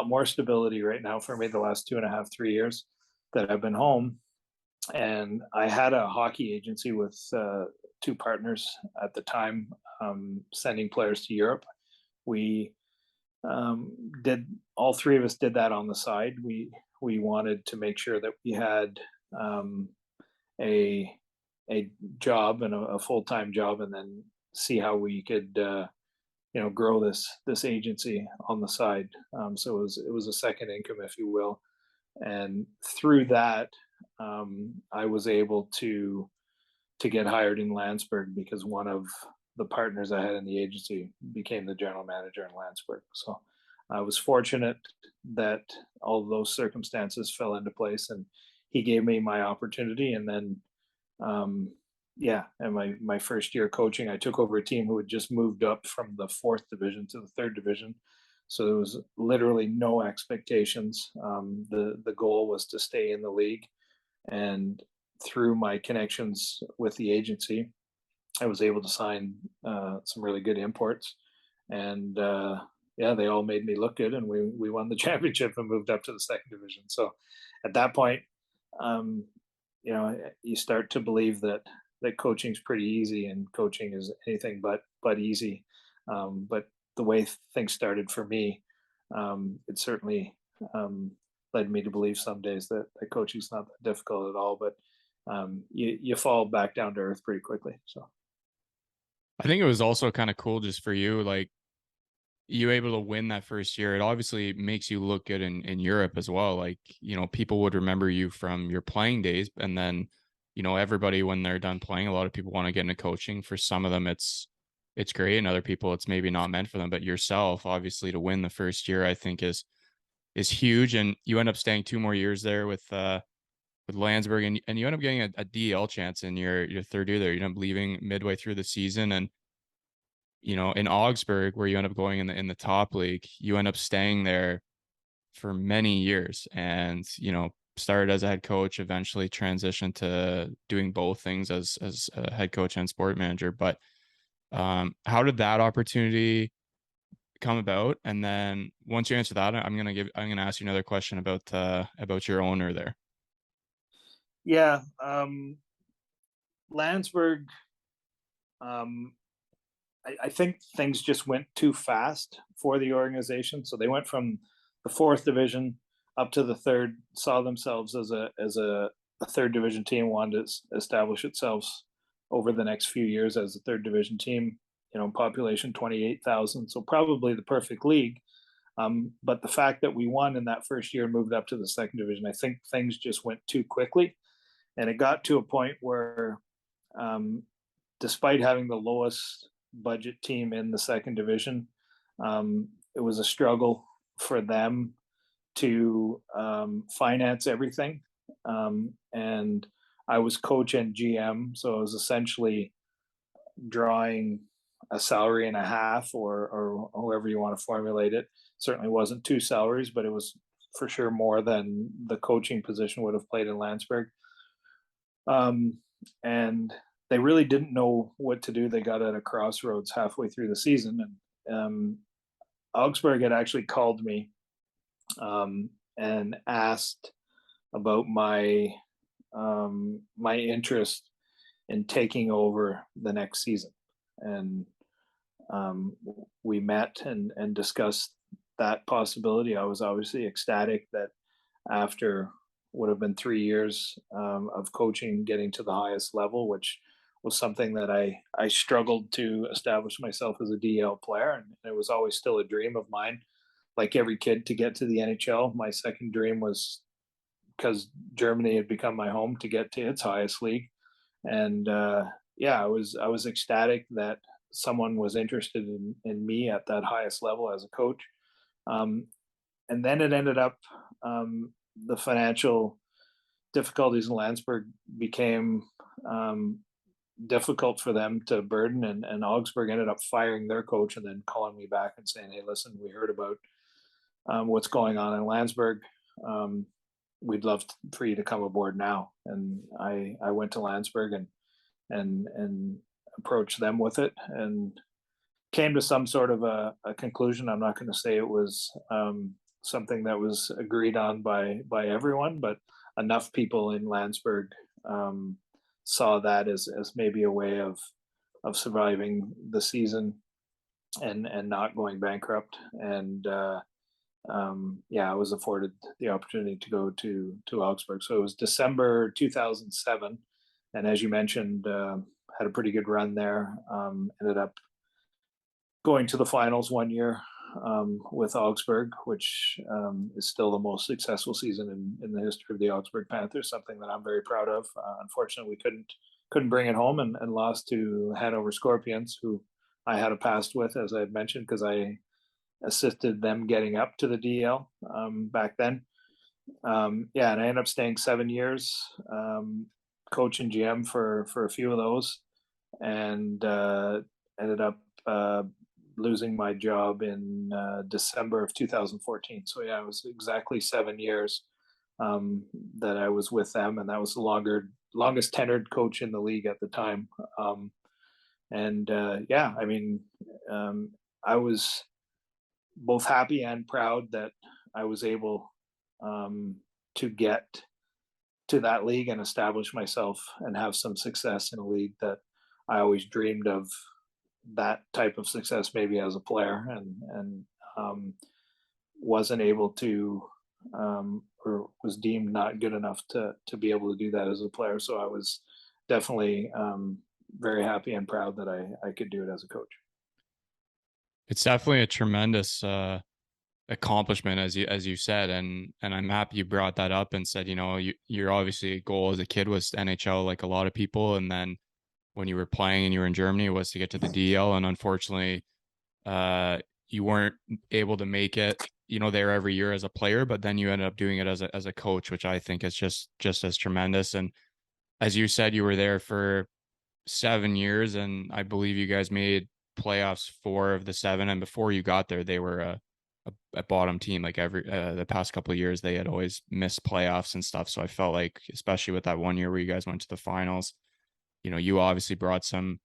more stability right now for me the last 2.5, 3 years that I've been home. And I had a hockey agency with 2 partners at the time, sending players to Europe. We all 3 of us did that on the side. We wanted to make sure that we had a job, and a full-time job, and then see how we could grow this agency on the side. So it was a second income, if you will. And through that, I was able to to get hired in Landsberg because one of the partners I had in the agency became the general manager in Landsberg. So I was fortunate that all of those circumstances fell into place, and he gave me my opportunity. And then, and my first year coaching, I took over a team who had just moved up from the fourth division to the third division. So there was literally no expectations. The goal was to stay in the league, and through my connections with the agency, I was able to sign some really good imports, and they all made me look good, and we won the championship and moved up to the second division. So at that point, um, you start to believe that coaching's pretty easy, and coaching is anything but easy. But the way things started for me, it certainly led me to believe some days that coaching's not that difficult at all. But you fall back down to earth pretty quickly. So I think it was also kind of cool just for you, like you able to win that first year. It obviously makes you look good in Europe as well. Like, people would remember you from your playing days, and then, everybody when they're done playing, a lot of people want to get into coaching. For some of them, it's great, and other people, it's maybe not meant for them. But yourself, obviously, to win the first year, I think is huge. And you end up staying 2 more years there with Landsberg, and you end up getting a DL chance in your third year there. You end up leaving midway through the season, and in Augsburg, where you end up going in the top league, you end up staying there for many years, and started as a head coach, eventually transitioned to doing both things as a head coach and sport manager. But how did that opportunity come about? And then once you answer that, I'm gonna ask you another question about your owner there. yeah, Landsberg. Um, I think things just went too fast for the organization. So they went from the fourth division up to the third, saw themselves as a third division team, wanted to establish itself over the next few years as a third division team. Population 28,000, so probably the perfect league. But the fact that we won in that first year and moved up to the second division, I think things just went too quickly, and it got to a point where, despite having the lowest budget team in the second division, it was a struggle for them to finance everything. And I was coach and GM, so I was essentially drawing a salary and a half, or however you want to formulate it. Certainly wasn't two salaries, but it was for sure more than the coaching position would have played in Landsberg. And they really didn't know what to do. They got at a crossroads halfway through the season, and Augsburg had actually called me and asked about my interest in taking over the next season. And we met and discussed that possibility. I was obviously ecstatic that after would have been 3 years of coaching, getting to the highest level, which was something that I struggled to establish myself as a DL player, and it was always still a dream of mine. Like every kid, to get to the NHL. My second dream was, because Germany had become my home, to get to its highest league. And I was ecstatic that someone was interested in me at that highest level as a coach. And then it ended up, the financial difficulties in Landsberg became difficult for them to burden, and Augsburg ended up firing their coach and then calling me back and saying, "Hey, listen, we heard about what's going on in Landsberg. We'd love for you to come aboard now." And I went to Landsberg and approached them with it, and came to some sort of a conclusion. I'm not going to say it was something that was agreed on by everyone, but enough people in Landsberg saw that as maybe a way of surviving the season and not going bankrupt. And I was afforded the opportunity to go to Augsburg. So it was December 2007, and as you mentioned, had a pretty good run there. Ended up going to the finals one year with Augsburg, which is still the most successful season in the history of the Augsburg Panthers, something that I'm very proud of. Unfortunately, we couldn't couldn't bring it home and lost to Hanover Scorpions, who I had a past with, as I had mentioned, because I assisted them getting up to the DL back then. Yeah, and I ended up staying 7 years, coach and GM for a few of those, and ended up losing my job in December of 2014. So yeah, it was exactly 7 years that I was with them, and that was the longest tenured coach in the league at the time. And yeah, I mean, I was both happy and proud that I was able to get to that league and establish myself and have some success in a league that I always dreamed of, that type of success maybe as a player, and wasn't able to, or was deemed not good enough to be able to do that as a player. So I was definitely very happy and proud that I could do it as a coach. It's definitely a tremendous accomplishment, as you said, and I'm happy you brought that up and said, you know, your obviously goal as a kid was NHL, like a lot of people, and then when you were playing and you were in Germany was to get to the DL, and unfortunately, uh, you weren't able to make it, you know, there every year as a player, but then you ended up doing it as a coach, which I think is just as tremendous. And as you said, you were there for 7 years, and I believe you guys made playoffs 4 of the 7. And before you got there, they were a bottom team. Like every the past couple of years, they had always missed playoffs and stuff. So I felt like, especially with that one year where you guys went to the finals, you know, you obviously brought some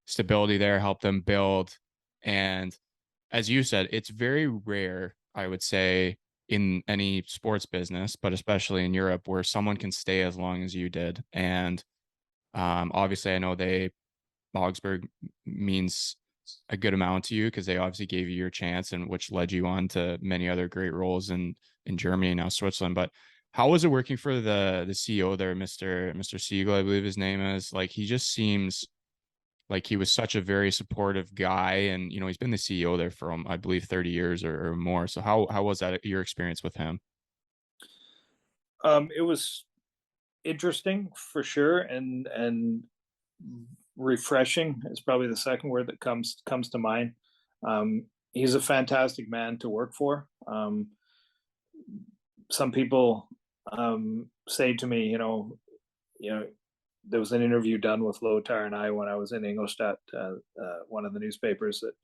stability there, helped them build. And as you said, it's very rare, I would say, in any sports business, but especially in Europe, where someone can stay as long as you did. And obviously, I know Augsburg means a good amount to you because they obviously gave you your chance, and which led you on to many other great roles in Germany and now Switzerland. But how was it working for the CEO there, Mr. Siegel, I believe his name is? Like, he just seems like he was such a very supportive guy, and you know, he's been the CEO there for I believe 30 years or more. So how was that your experience with him? It was interesting for sure, and refreshing is probably the second word that comes to mind. He's a fantastic man to work for. Some people say to me, there was an interview done with Lothar and I when I was in Ingolstadt, one of the newspapers that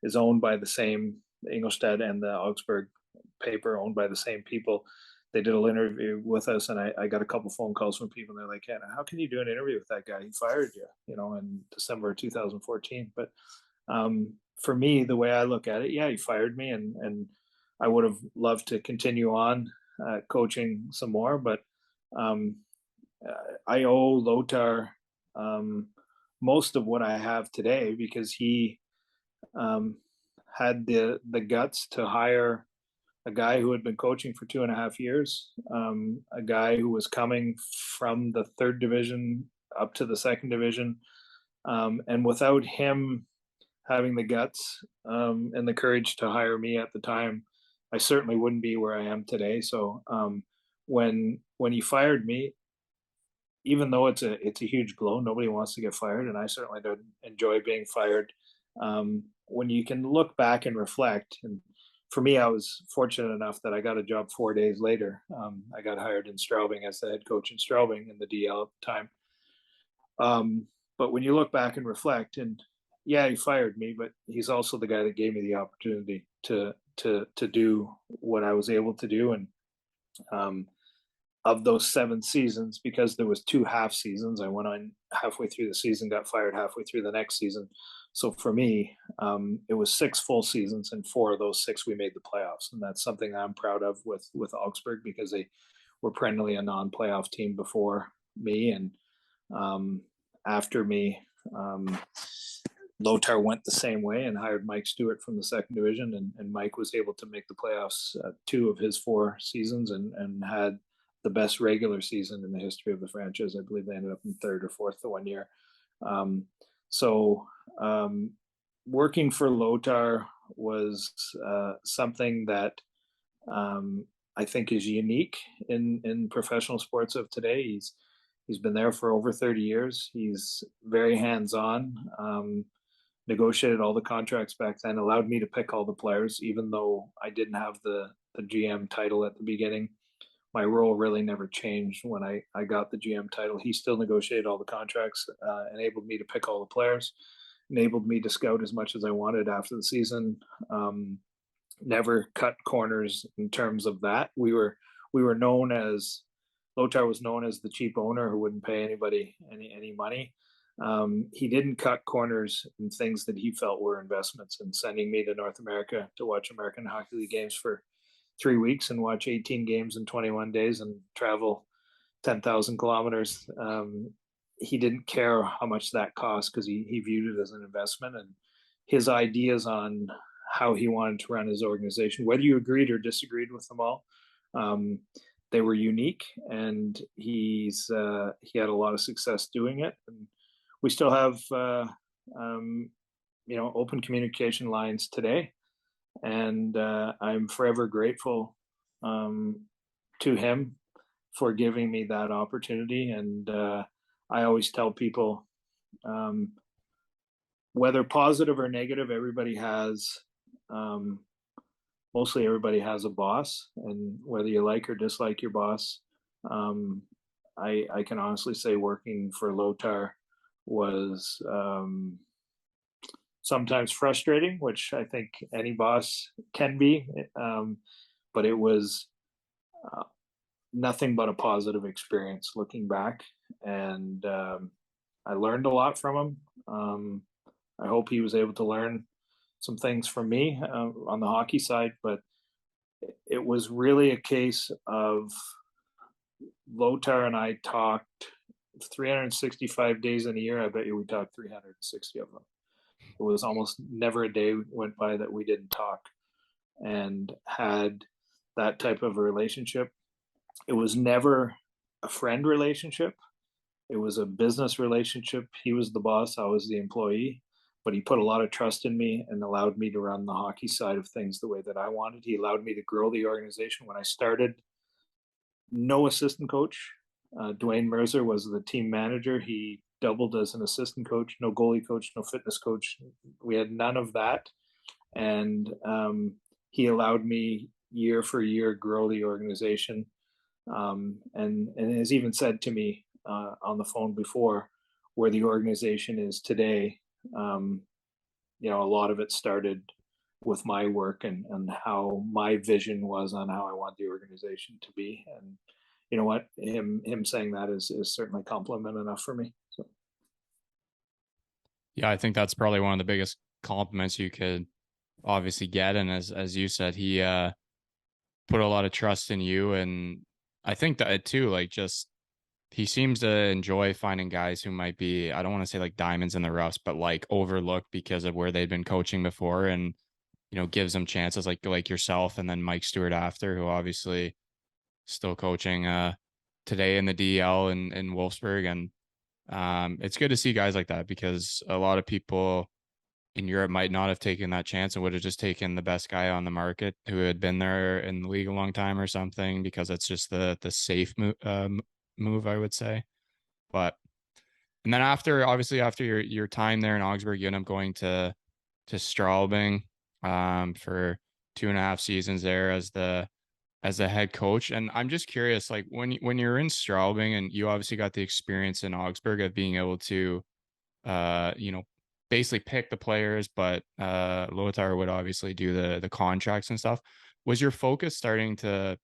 is owned by the same Ingolstadt and the Augsburg paper, owned by the same people. They did an interview with us, and I got a couple phone calls from people. And they're like, "Yeah, how can you do an interview with that guy? He fired you, in December 2014." But for me, the way I look at it, yeah, he fired me, and I would have loved to continue on coaching some more, but um, I owe Lothar most of what I have today, because he um, had the guts to hire a guy who had been coaching for 2.5 years, a guy who was coming from the third division up to the second division. And without him having the guts and the courage to hire me at the time, I certainly wouldn't be where I am today. So when he fired me, even though it's a huge blow, nobody wants to get fired, and I certainly don't enjoy being fired. When you can look back and reflect, and for me, I was fortunate enough that I got a job 4 days later. I got hired in Straubing as the head coach in Straubing in the DL at the time. But when you look back and reflect, and yeah, he fired me, but he's also the guy that gave me the opportunity to do what I was able to do. And of those 7 seasons, because there was 2 half seasons, I went on halfway through the season, got fired halfway through the next season. So for me, it was 6 full seasons, and 4 of those 6 we made the playoffs, and that's something I'm proud of with Augsburg, because they were perennially a non-playoff team before me, and after me, Lothar went the same way and hired Mike Stewart from the second division, and Mike was able to make the playoffs 2 of his 4 seasons, and had the best regular season in the history of the franchise. I believe they ended up in 3rd or 4th the one year. So working for Lothar was something that I think is unique in professional sports of today. He's been there for over 30 years. He's very hands-on. Negotiated all the contracts back then, allowed me to pick all the players, even though I didn't have the GM title at the beginning. My role really never changed when I got the GM title. He still negotiated all the contracts, enabled me to pick all the players, enabled me to scout as much as I wanted after the season. Never cut corners in terms of that. We were known as Lothar was known as the cheap owner who wouldn't pay anybody any money. He didn't cut corners in things that he felt were investments, and sending me to North America to watch American Hockey League games for 3 weeks and watch 18 games in 21 days and travel 10,000 kilometers. He didn't care how much that cost because he viewed it as an investment, and his ideas on how he wanted to run his organization, whether you agreed or disagreed with them all, they were unique, and he had a lot of success doing it. And we still have open communication lines today, and I'm forever grateful to him for giving me that opportunity. And I always tell people, whether positive or negative, mostly everybody has a boss, and whether you like or dislike your boss, I can honestly say working for Lothar was sometimes frustrating, which I think any boss can be, but it was nothing but a positive experience looking back, and I learned a lot from him. I hope he was able to learn some things from me on the hockey side, but it was really a case of Lothar and I talked 365 days in a year. I bet you we talked 360 of them. It was almost never a day went by that we didn't talk and had that type of a relationship. It was never a friend relationship. It was a business relationship. He was the boss, I was the employee, but he put a lot of trust in me and allowed me to run the hockey side of things the way that I wanted. He allowed me to grow the organization. When I started, no assistant coach. Dwayne Mercer was the team manager. He doubled as an assistant coach, no goalie coach, no fitness coach. We had none of that. And he allowed me year for year grow the organization. And has even said to me on the phone before where the organization is today. A lot of it started with my work and how my vision was on how I want the organization to be. And you know what, him saying that is certainly compliment enough for me. So Yeah, I think that's probably one of the biggest compliments you could obviously get. And as you said, he put a lot of trust in you. And I think that too, like, just he seems to enjoy finding guys who might be, I don't want to say like diamonds in the roughs, but like overlooked because of where they've been coaching before, and gives them chances like yourself, and then Mike Stewart after, who obviously still coaching today in the DL in Wolfsburg. And it's good to see guys like that, because a lot of people in Europe might not have taken that chance and would have just taken the best guy on the market who had been there in the league a long time or something, because it's just the safe move, I would say. But and then after your time there in Augsburg, you end up going to Straubing for 2.5 seasons there as the head coach. And I'm just curious, like when you're in Straubing, and you obviously got the experience in Augsburg of being able to basically pick the players, but Lothar would obviously do the contracts and stuff. Was your focus starting to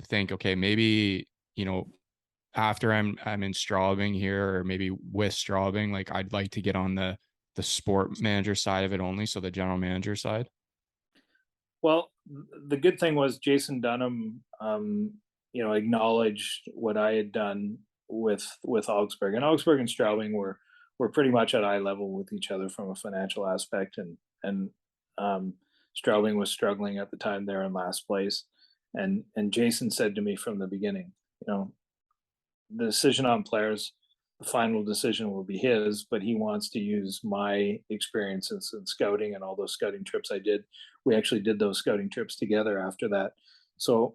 think, okay, maybe after I'm in Straubing here, or maybe with Straubing, like I'd like to get on the sport manager side of it only, so the general manager side? well, the good thing was Jason Dunham acknowledged what I had done with Augsburg, and Augsburg and Straubing were pretty much at eye level with each other from a financial aspect, and Straubing was struggling at the time. They're in last place, and Jason said to me from the beginning, the decision on players, the final decision will be his, but he wants to use my experiences in scouting and all those scouting trips I did. We actually did those scouting trips together after that. So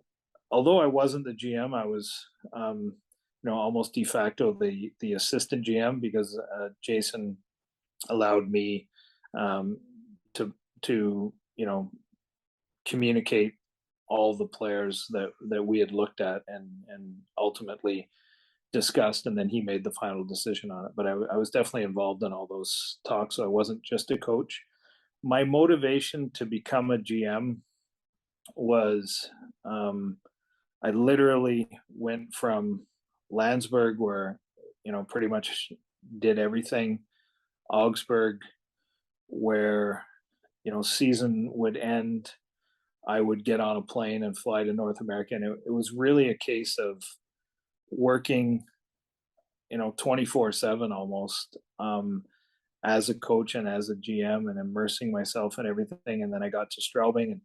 although I wasn't the GM, I was almost de facto the assistant GM, because Jason allowed me um, to communicate all the players that we had looked at and ultimately discussed, and then he made the final decision on it. But I was definitely involved in all those talks, so I wasn't just a coach. My motivation to become a GM was I literally went from Landsberg, where pretty much did everything, Augsburg, where season would end, I would get on a plane and fly to North America, and it was really a case of working 24/7 almost, as a coach and as a GM, and immersing myself in everything. And then I got to Straubing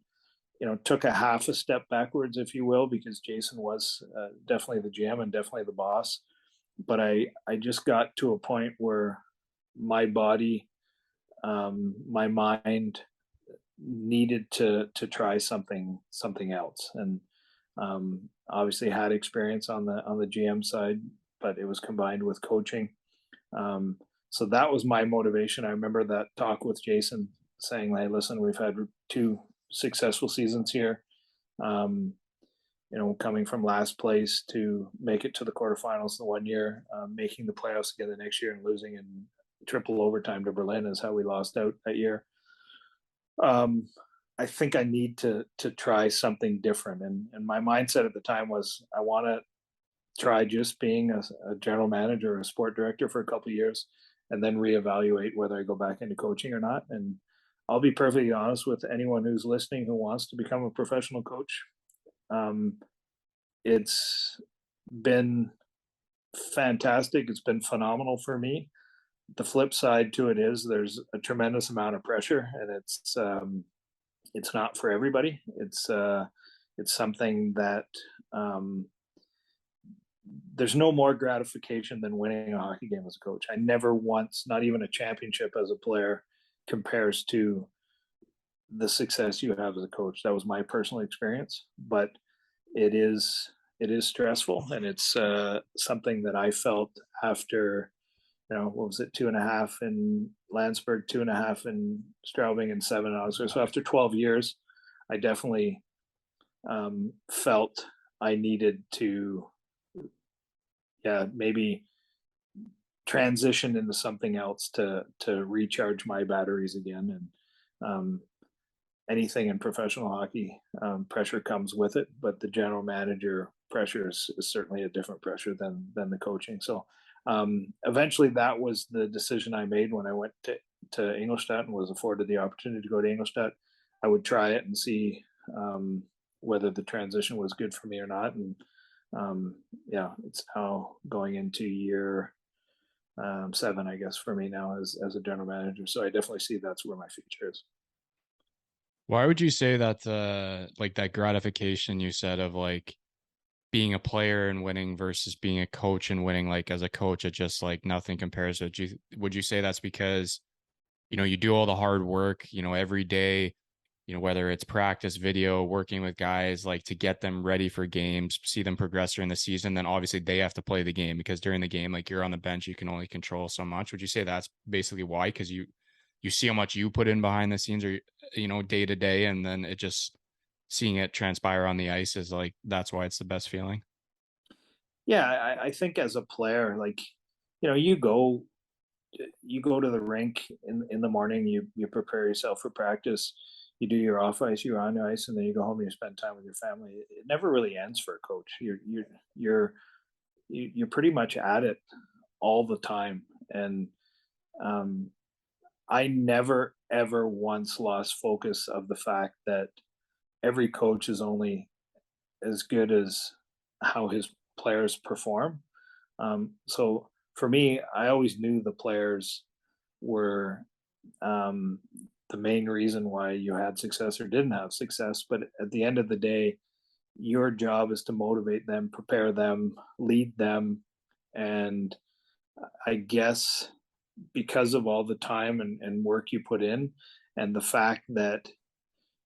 and took a half a step backwards, if you will, because Jason was definitely the GM and definitely the boss. But I just got to a point where my body, my mind needed to try something else. And obviously had experience on the GM side, but it was combined with coaching. So that was my motivation. I remember that talk with Jason saying, "Hey, listen, we've had 2 successful seasons here. Coming from last place to make it to the quarterfinals the one year, making the playoffs again the next year, and losing in triple overtime to Berlin is how we lost out that year. I think I need to try something different." And my mindset at the time was, I want to try just being a general manager or a sport director for a couple of years, and then reevaluate whether I go back into coaching or not. And I'll be perfectly honest with anyone who's listening who wants to become a professional coach. It's been fantastic. It's been phenomenal for me. The flip side to it is there's a tremendous amount of pressure, and it's not for everybody. It's something that there's no more gratification than winning a hockey game as a coach. I never once, not even a championship as a player, compares to the success you have as a coach. That was my personal experience, but it is stressful, and it's something that I felt after, what was it, 2.5 in Landsberg, 2.5 in Straubing, and 7 in Augsburg. So after 12 years, I definitely felt I needed to, maybe transition into something else to recharge my batteries again. And anything in professional hockey, pressure comes with it, but the general manager pressure is certainly a different pressure than the coaching. So eventually that was the decision I made when I went to Ingolstadt and was afforded the opportunity to go to Ingolstadt. I would try it and see whether the transition was good for me or not. And it's now going into year 7, I guess, for me now as a general manager. So I definitely see that's where my future is. Why would you say that like that gratification you said of like being a player and winning versus being a coach and winning, like as a coach, it just like nothing compares to you? Would you say that's because, you do all the hard work, every day, whether it's practice, video, working with guys, like to get them ready for games, see them progress during the season, then obviously they have to play the game, because during the game, like you're on the bench, you can only control so much. Would you say that's basically why? Because you see how much you put in behind the scenes, or day to day, and then it just seeing it transpire on the ice is like, that's why it's the best feeling. Yeah, I think as a player, like, you go to the rink in the morning, you prepare yourself for practice, you do your off ice, you're on ice, and then you go home and you spend time with your family. It never really ends for a coach. You're pretty much at it all the time. And I never ever once lost focus of the fact that every coach is only as good as how his players perform. So for me, I always knew the players were the main reason why you had success or didn't have success. But at the end of the day, your job is to motivate them, prepare them, lead them. And I guess because of all the time and work you put in, and the fact that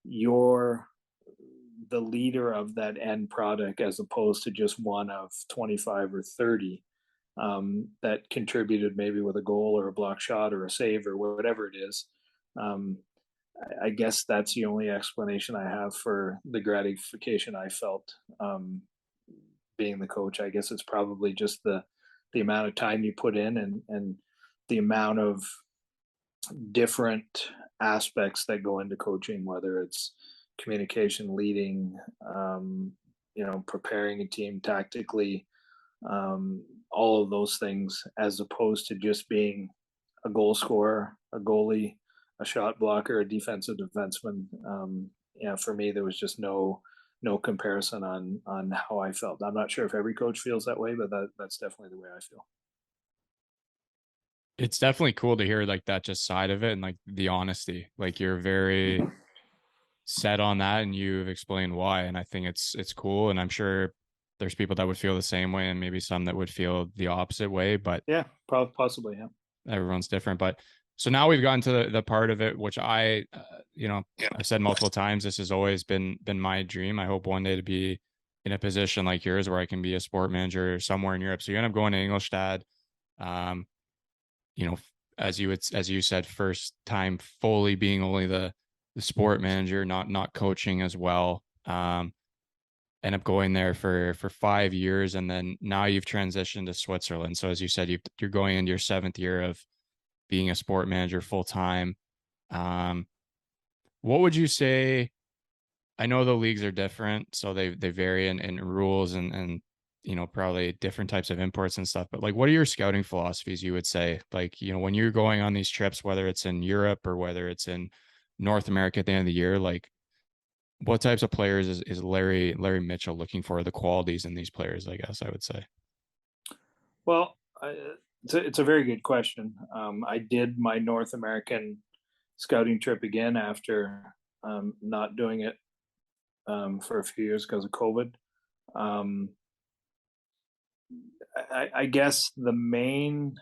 you're the leader of that end product as opposed to just one of 25 or 30 that contributed maybe with a goal or a block shot or a save or whatever it is. Um, I guess that's the only explanation I have for the gratification I felt being the coach. I guess it's probably just the amount of time you put in and the amount of different aspects that go into coaching, whether it's communication, leading, preparing a team tactically, all of those things, as opposed to just being a goal scorer, a goalie, a shot blocker, a defensive defenseman. For me, there was just no comparison on how I felt. I'm not sure if every coach feels that way, but that's definitely the way I feel. It's definitely cool to hear like that just side of it and like the honesty. Like you're very set on that and you've explained why. And I think it's cool. And I'm sure there's people that would feel the same way and maybe some that would feel the opposite way, but Yeah, possibly. Yeah. everyone's different. But so now we've gotten to the part of it, which I've said multiple times, this has always been my dream. I hope one day to be in a position like yours where I can be a sport manager somewhere in Europe. So you end up going to Ingolstadt. Um, you know, as you said, first time fully being only the sport manager, not coaching as well. End up going there for 5 years, and then now you've transitioned to Switzerland. So as you said, you're going into your 7th year of being a sport manager full time. What would you say? I know the leagues are different, so they vary in rules and probably different types of imports and stuff. But like, what are your scouting philosophies? You would say, like, when you're going on these trips, whether it's in Europe or whether it's in North America at the end of the year, like, what types of players is Larry Mitchell looking for? The qualities in these players, I guess I would say. Well, it's a very good question. I did my North American scouting trip again after not doing it for a few years because of COVID. Um, I guess the main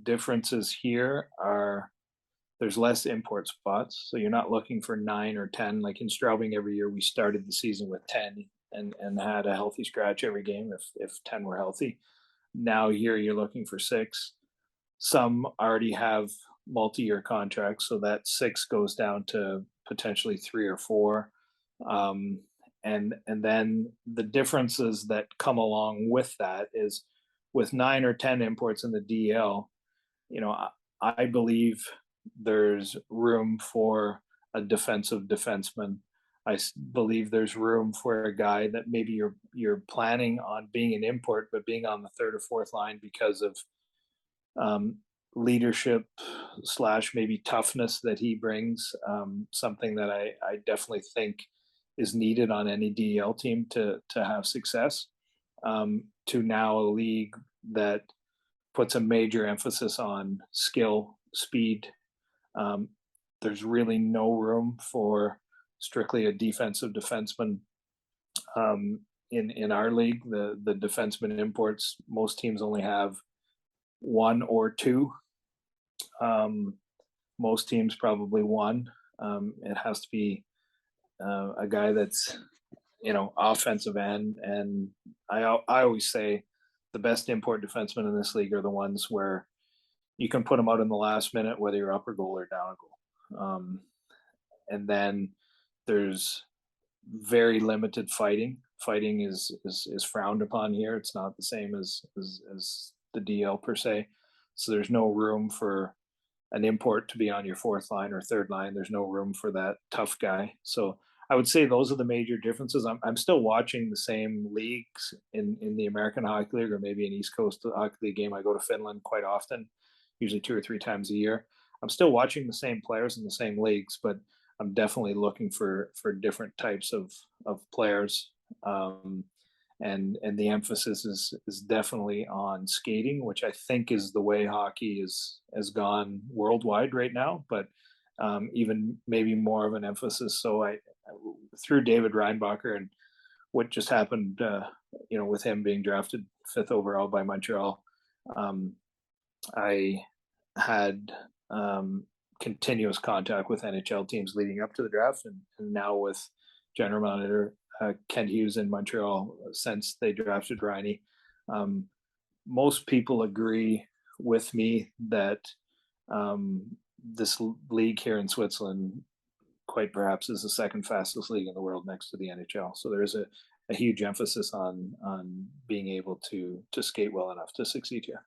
differences here are there's less import spots. So you're not looking for 9 or 10. Like in Straubing, every year we started the season with 10 and had a healthy scratch every game if 10 were healthy. Now here you're looking for 6. Some already have multi-year contracts, so that 6 goes down to potentially 3 or 4. And then the differences that come along with that is with 9 or 10 imports in the DL, I believe there's room for a defensive defenseman. I believe there's room for a guy that maybe you're planning on being an import, but being on the 3rd or 4th line because of leadership / maybe toughness that he brings. Something that I definitely think is needed on any DEL team to have success. To now a league that puts a major emphasis on skill, speed. There's really no room for strictly a defensive defenseman in our league. The defenseman imports, most teams only have 1 or 2. Most teams probably 1. It has to be a guy that's offensive end. And I always say the best import defensemen in this league are the ones where you can put them out in the last minute, whether you're up a goal or down a goal. And then there's very limited fighting. Fighting is frowned upon here. It's not the same as the DL per se. So there's no room for an import to be on your 4th line or 3rd line. There's no room for that tough guy. So I would say those are the major differences. I'm still watching the same leagues in the American Hockey League or maybe an East Coast Hockey League game. I go to Finland quite often, usually 2 or 3 times a year. I'm still watching the same players in the same leagues, but I'm definitely looking for different types of players. And the emphasis is definitely on skating, which I think is the way hockey has gone worldwide right now. But even maybe more of an emphasis. So I through David Reinbacher and what just happened, with him being drafted 5th overall by Montreal, I had continuous contact with NHL teams leading up to the draft, and now with general manager Kent Hughes in Montreal since they drafted Riney. Most people agree with me that this league here in Switzerland quite perhaps is the second fastest league in the world next to the NHL. So there is a huge emphasis on being able to skate well enough to succeed here.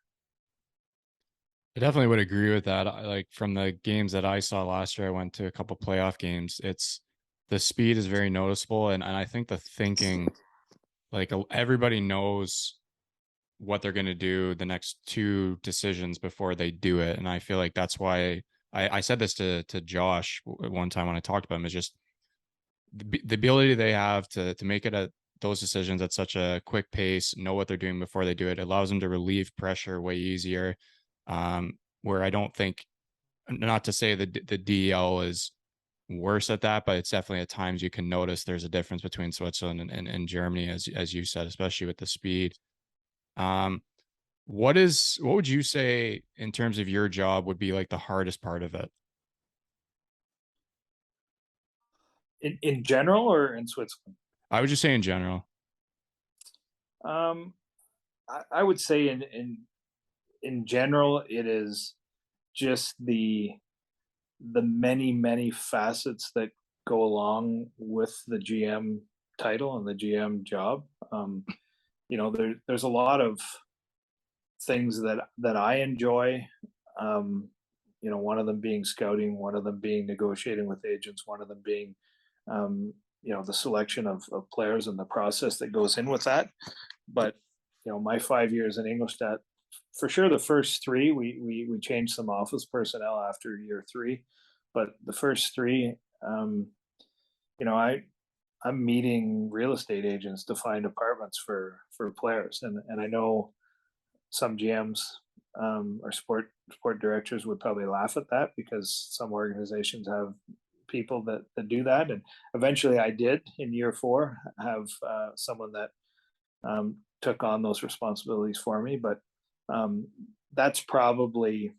I definitely would agree with that. Like from the games that I saw last year, I went to a couple playoff games. It's the speed is very noticeable, and I think the thinking, like everybody knows what they're going to do the next two decisions before they do it, and I feel like that's why I said this to Josh one time when I talked about him, is just the ability they have to make it at those decisions at such a quick pace, know what they're doing before they do it, allows them to relieve pressure way easier. Where I don't think, not to say that the DL is worse at that, but it's definitely at times you can notice there's a difference between Switzerland and Germany, as you said, especially with the speed. Um, what would you say in terms of your job would be like the hardest part of it? In general or in Switzerland? I would just say in general. Um, I would say in general, it is just the many facets that go along with the GM title and the GM job. There's a lot of things that I enjoy. One of them being scouting, one of them being negotiating with agents, one of them being the selection of players and the process that goes in with that. But my 5 years in Ingolstadt, for sure, the first three we changed some office personnel after year three, but the first three, I'm meeting real estate agents to find apartments for players, and I know some GMs or sport directors would probably laugh at that because some organizations have people that do that, and eventually I did in year four have someone that took on those responsibilities for me. But that's probably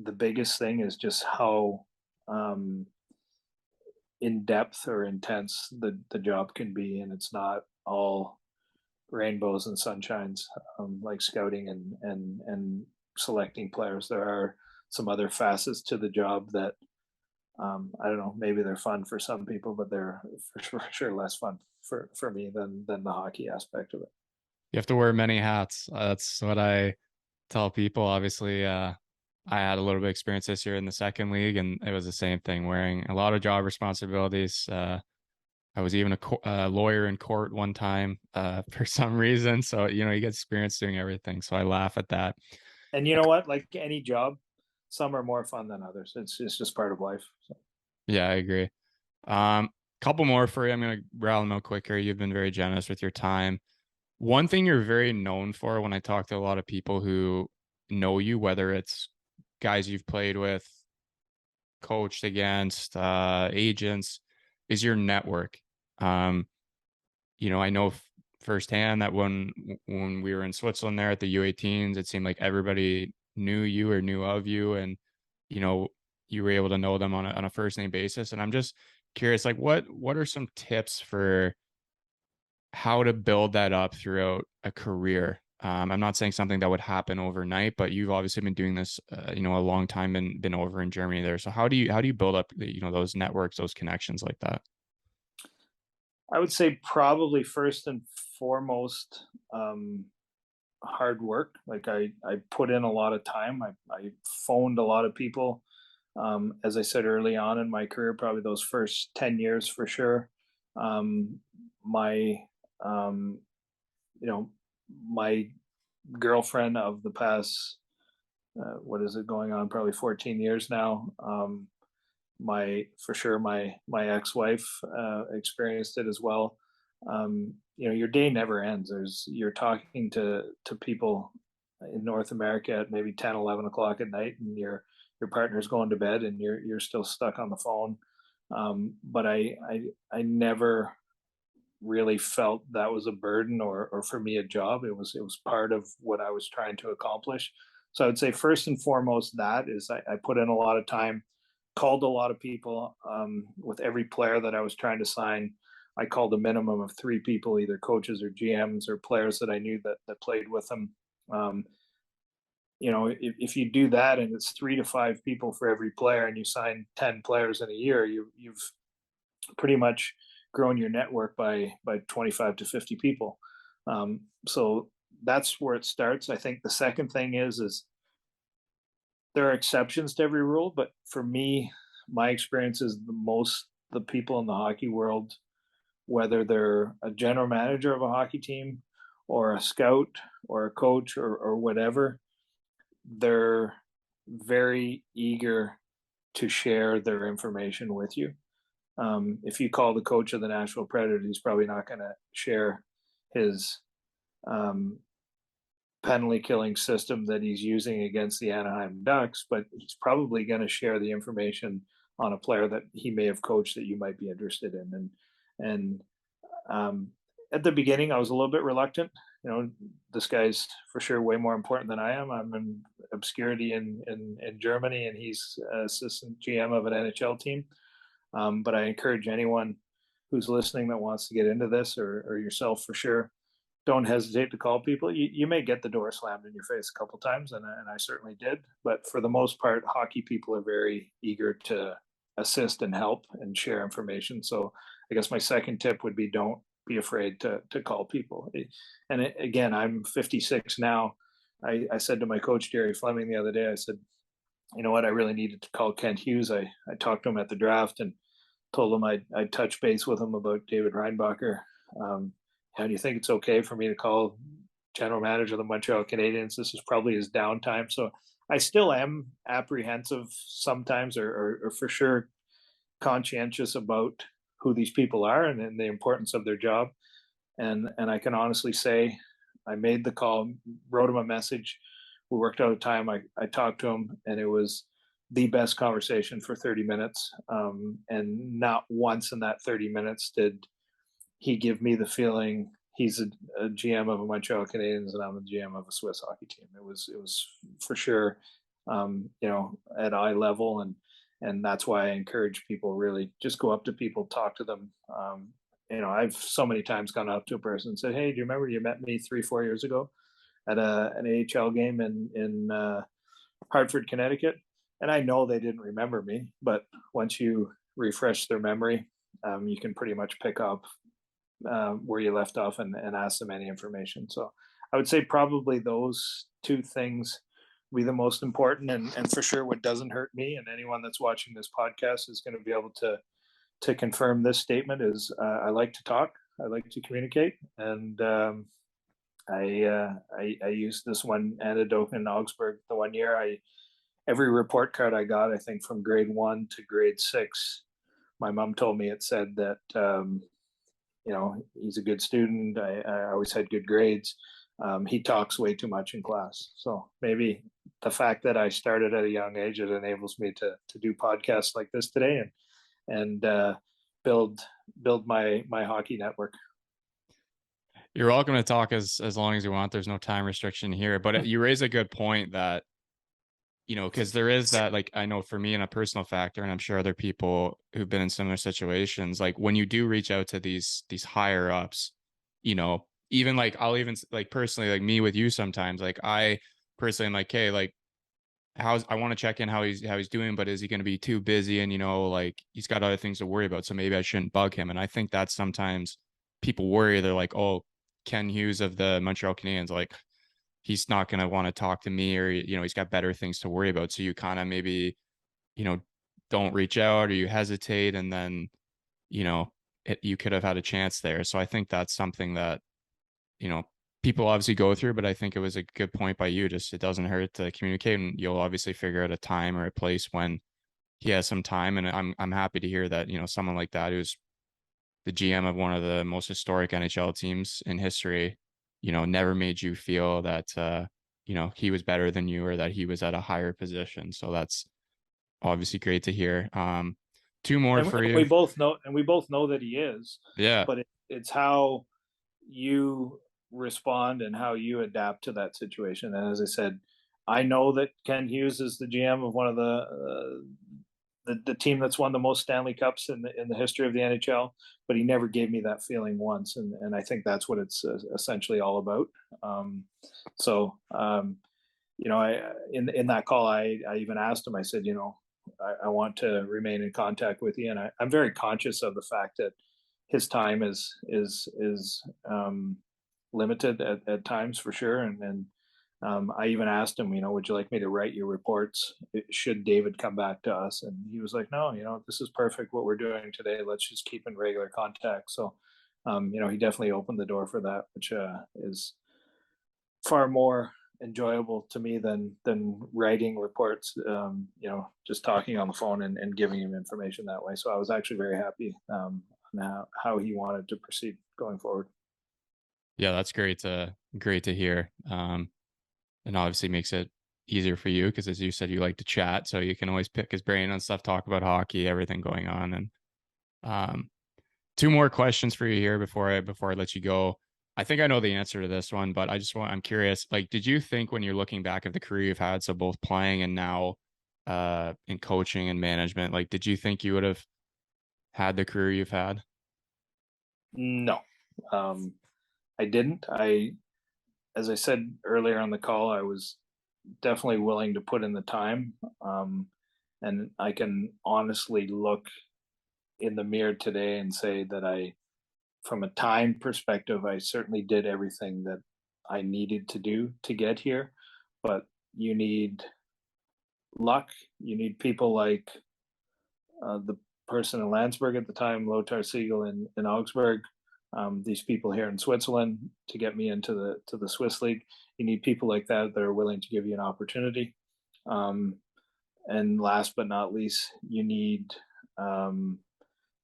the biggest thing, is just how in depth or intense the job can be, and it's not all rainbows and sunshines like scouting and selecting players. There are some other facets to the job that I don't know, maybe they're fun for some people, but they're for sure less fun for me than the hockey aspect of it. You have to wear many hats. That's what I tell people. Obviously, I had a little bit of experience this year in the second league, and it was the same thing, wearing a lot of job responsibilities. I was even a lawyer in court one time for some reason. So, you get experience doing everything. So I laugh at that. And you know what? Like any job, some are more fun than others. It's just part of life. So. Yeah, I agree. Couple more for you. I'm going to rattle them out quicker. You've been very generous with your time. One thing you're very known for, when I talk to a lot of people who know you, whether it's guys you've played with, coached against, agents, is your network. I know firsthand that when we were in Switzerland there at the U18s, it seemed like everybody knew you or knew of you, and you were able to know them on a first name basis. And I'm just curious, like what are some tips for how to build that up throughout a career? I'm not saying something that would happen overnight, but you've obviously been doing this, a long time and been over in Germany there. So how do you build up, those networks, those connections like that? I would say probably first and foremost, hard work. Like I put in a lot of time. I phoned a lot of people. As I said early on in my career, probably those first 10 years for sure. My my girlfriend of the past, what is it going on? Probably 14 years now. My ex-wife experienced it as well. Your day never ends. You're talking to people in North America at maybe 10, 11 o'clock at night, and your partner's going to bed and you're still stuck on the phone. But I never really felt that was a burden or for me a job. It was part of what I was trying to accomplish. So I would say first and foremost, that is I put in a lot of time, called a lot of people with every player that I was trying to sign. I called a minimum of 3 people, either coaches or GMs or players that I knew that played with them. Um, if you do that and it's 3 to 5 people for every player, and you sign 10 players in a year, you've pretty much grown your network by 25 to 50 people. So that's where it starts. I think the second thing is there are exceptions to every rule, but for me, my experience is the people in the hockey world, whether they're a general manager of a hockey team or a scout or a coach or whatever, they're very eager to share their information with you. If you call the coach of the Nashville Predators, he's probably not going to share his um, penalty killing system that he's using against the Anaheim Ducks, but he's probably going to share the information on a player that he may have coached that you might be interested in. And um, at the beginning, I was a little bit reluctant. This guy's for sure way more important than I am. I'm in obscurity in Germany, and he's assistant GM of an NHL team. But I encourage anyone who's listening that wants to get into this, or yourself for sure, don't hesitate to call people. You may get the door slammed in your face a couple times, and I certainly did. But for the most part, hockey people are very eager to assist and help and share information. So I guess my second tip would be don't be afraid to call people. And again, I'm 56 now. I said to my coach, Jerry Fleming, the other day, I said, you know what, I really needed to call Kent Hughes. I talked to him at the draft and told him I'd touch base with him about David Reinbacher. How do you think it's okay for me to call general manager of the Montreal Canadiens? This is probably his downtime. So I still am apprehensive sometimes, or for sure conscientious about who these people are and the importance of their job. And I can honestly say I made the call, wrote him a message. We worked out a time. I talked to him, and it was the best conversation for 30 minutes. And not once in that 30 minutes did he give me the feeling he's a GM of a Montreal Canadiens and I'm a GM of a Swiss hockey team. It was for sure, at eye level, and that's why I encourage people, really just go up to people, talk to them. I've so many times gone up to a person and said, "Hey, do you remember you met me 3-4 years ago at an AHL game in Hartford, Connecticut?" And I know they didn't remember me, but once you refresh their memory, you can pretty much pick up where you left off and ask them any information. So I would say probably those two things be the most important, and for sure what doesn't hurt me and anyone that's watching this podcast is going to be able to confirm this statement is I like to talk, I like to communicate, and I used this one anecdote in Augsburg the one year. Every report card I got, I think from grade 1 to grade 6, my mom told me it said that he's a good student. I always had good grades. He talks way too much in class. So maybe the fact that I started at a young age, it enables me to do podcasts like this today and build my hockey network. You're welcome to talk as long as you want. There's no time restriction here, but you raise a good point that, because there is that, like, I know for me in a personal factor, and I'm sure other people who've been in similar situations, like when you do reach out to these higher ups, even like I'll even like personally, like me with you sometimes, like I personally am like, hey, like I want to check in how he's doing, but is he going to be too busy? And like he's got other things to worry about, so maybe I shouldn't bug him. And I think that sometimes people worry. They're like, oh, Ken Hughes of the Montreal Canadiens, like he's not going to want to talk to me, or he's got better things to worry about. So you kind of maybe don't reach out, or you hesitate, and then you could have had a chance there. So I think that's something that people obviously go through, but I think it was a good point by you. Just it doesn't hurt to communicate, and you'll obviously figure out a time or a place when he has some time. And I'm happy to hear that someone like that, who's the GM of one of the most historic NHL teams in history, never made you feel that he was better than you, or that he was at a higher position. So that's obviously great to hear. Two more for you. We both know that he is. Yeah. But it's how you respond and how you adapt to that situation. And as I said, I know that Ken Hughes is the GM of one of the the team that's won the most Stanley Cups in the history of the NHL, but he never gave me that feeling once, and I think that's what it's essentially all about. Um, so I in that call, I even asked him. I said, I want to remain in contact with you, and I'm very conscious of the fact that his time is limited at times for sure, and I even asked him, would you like me to write your reports should David come back to us? And he was like, no, this is perfect what we're doing today. Let's just keep in regular contact. So, he definitely opened the door for that, which is far more enjoyable to me than writing reports. Just talking on the phone and giving him information that way. So I was actually very happy on how he wanted to proceed going forward. Yeah, that's great to hear. And obviously makes it easier for you because, as you said, you like to chat, so you can always pick his brain on stuff, talk about hockey, everything going on. And um, two more questions for you here before I let you go. I think I know the answer to this one, but I'm curious. Like, did you think when you're looking back at the career you've had, so both playing and now in coaching and management, like, did you think you would have had the career you've had? No, um, I didn't. As I said earlier on the call, I was definitely willing to put in the time. And I can honestly look in the mirror today and say that from a time perspective, I certainly did everything that I needed to do to get here. But you need luck. You need people like the person in Landsberg at the time, Lothar Siegel in Augsburg, these people here in Switzerland to get me into the Swiss league. You need people like that are willing to give you an opportunity. Um, and last but not least, um,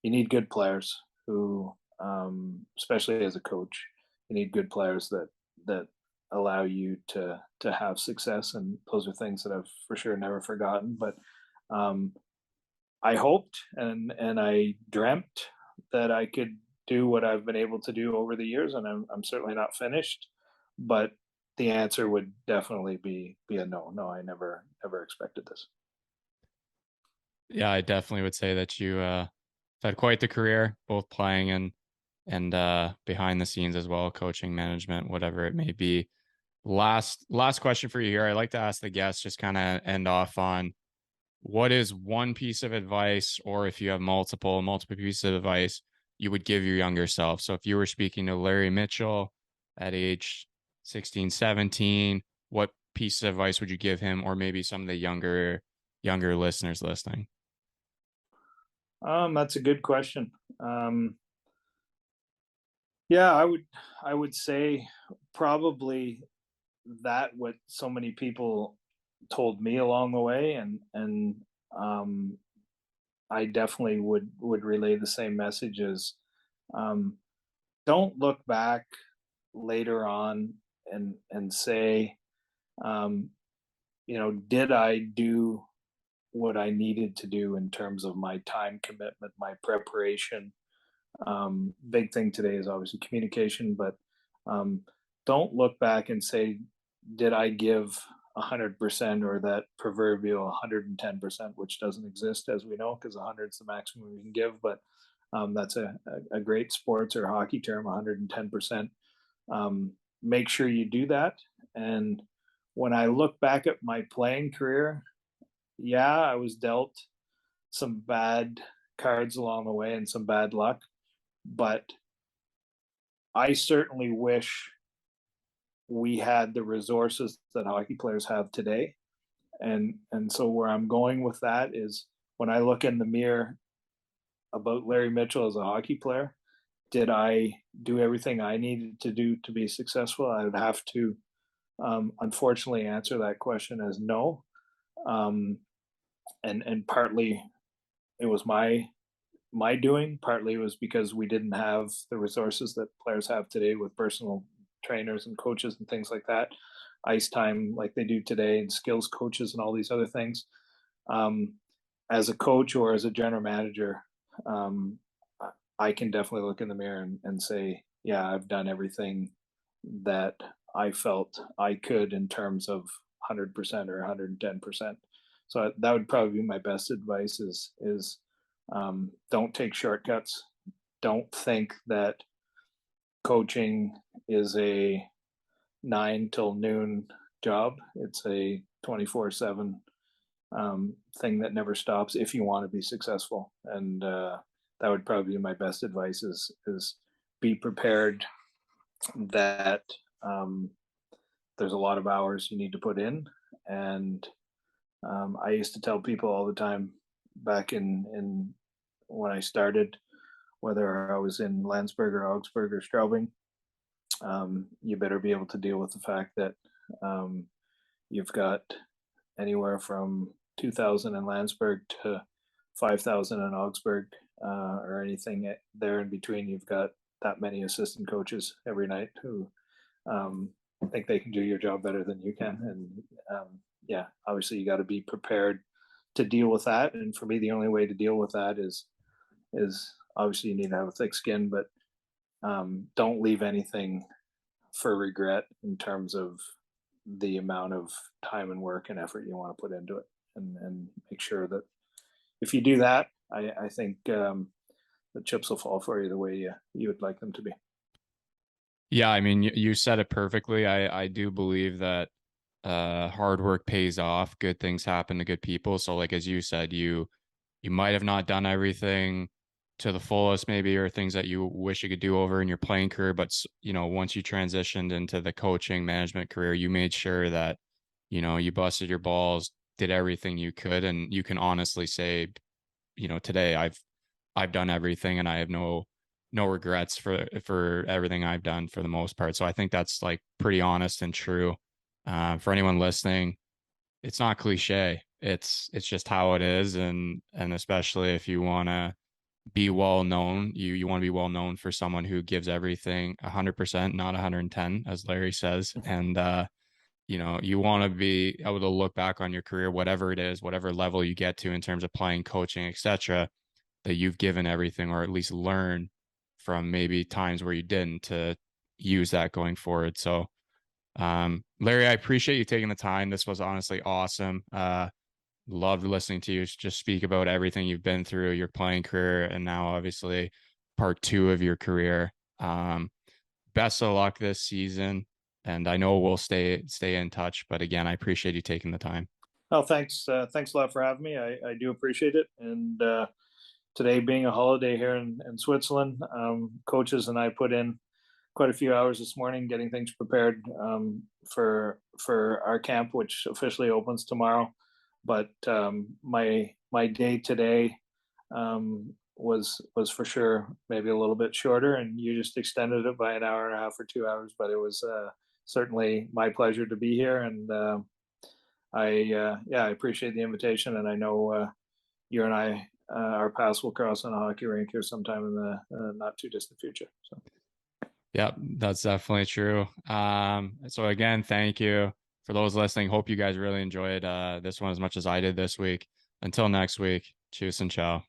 you need good players who, especially as a coach, you need good players that allow you to have success. And those are things that I've for sure never forgotten. But um, I hoped and I dreamt that I could do what I've been able to do over the years, and I'm certainly not finished. But the answer would definitely be a no. No, I never expected this. Yeah, I definitely would say that you had quite the career, both playing and behind the scenes as well, coaching, management, whatever it may be. Last question for you here. I like to ask the guests, just kind of end off on, what is one piece of advice, or if you have multiple pieces of advice you would give your younger self? So if you were speaking to Larry Mitchell at age 16, 17, what piece of advice would you give him, or maybe some of the younger listeners listening? That's a good question. Yeah, I would say probably that what so many people told me along the way, and um, I definitely would relay the same message as um, don't look back later on and say, um, did I do what I needed to do in terms of my time commitment, my preparation. Big thing today is obviously communication, but um, don't look back and say, did I give 100% or that proverbial 110%, which doesn't exist as we know, because 100 is the maximum we can give. But that's a great sports or hockey term, 110%. Make sure you do that. And when I look back at my playing career, yeah, I was dealt some bad cards along the way and some bad luck, but I certainly wish we had the resources that hockey players have today. And so where I'm going with that is when I look in the mirror about Larry Mitchell as a hockey player, did I do everything I needed to do to be successful? I would have to unfortunately answer that question as no. Um, and partly it was my doing. Partly it was because we didn't have the resources that players have today with personal trainers and coaches and things like that, ice time like they do today, and skills coaches and all these other things. Um, as a coach or as a general manager, um, I can definitely look in the mirror and say, yeah, I've done everything that I felt I could in terms of 100% or 110%. So that would probably be my best advice is don't take shortcuts. Don't think that coaching is a 9 till noon job. It's a 24/7 thing that never stops if you want to be successful. And that would probably be my best advice is be prepared that there's a lot of hours you need to put in. And I used to tell people all the time back in when I started, whether I was in Landsberg or Augsburg or Straubing, you better be able to deal with the fact that you've got anywhere from 2,000 in Landsberg to 5,000 in Augsburg, or anything there in between. You've got that many assistant coaches every night who think they can do your job better than you can. And yeah, obviously you got to be prepared to deal with that. And for me, the only way to deal with that is obviously you need to have a thick skin, but don't leave anything for regret in terms of the amount of time and work and effort you want to put into it, and make sure that if you do that, I think the chips will fall for you the way you would like them to be. Yeah, I mean, you said it perfectly. I do believe that hard work pays off. Good things happen to good people. So like as you said, you might have not done everything to the fullest maybe, or things that you wish you could do over in your playing career, but once you transitioned into the coaching management career, you made sure that you busted your balls, did everything you could, and you can honestly say, today I've done everything and I have no regrets for everything I've done for the most part. So I think that's like pretty honest and true. For anyone listening, it's not cliche. It's just how it is, and especially if you want to be well known, you want to be well known for someone who gives everything 100%, not 110, as Larry says. And you want to be able to look back on your career, whatever it is, whatever level you get to in terms of playing, coaching, etc., that you've given everything, or at least learn from maybe times where you didn't, to use that going forward. So Larry, I appreciate you taking the time. This was honestly awesome. Loved listening to you just speak about everything you've been through, your playing career, and now obviously part 2 of your career. Best of luck this season, and I know we'll stay in touch. But again, I appreciate you taking the time. Oh, thanks. Thanks a lot for having me. I do appreciate it. And today being a holiday here in Switzerland, coaches and I put in quite a few hours this morning getting things prepared for our camp, which officially opens tomorrow. But my day today was for sure maybe a little bit shorter, and you just extended it by an hour and a half or 2 hours. But it was certainly my pleasure to be here, and I appreciate the invitation, and I know you and I, our paths will cross on a hockey rink here sometime in the not too distant future. So. Yeah, that's definitely true. So again, thank you for those listening. Hope you guys really enjoyed this one as much as I did this week. Until next week, cheers and ciao.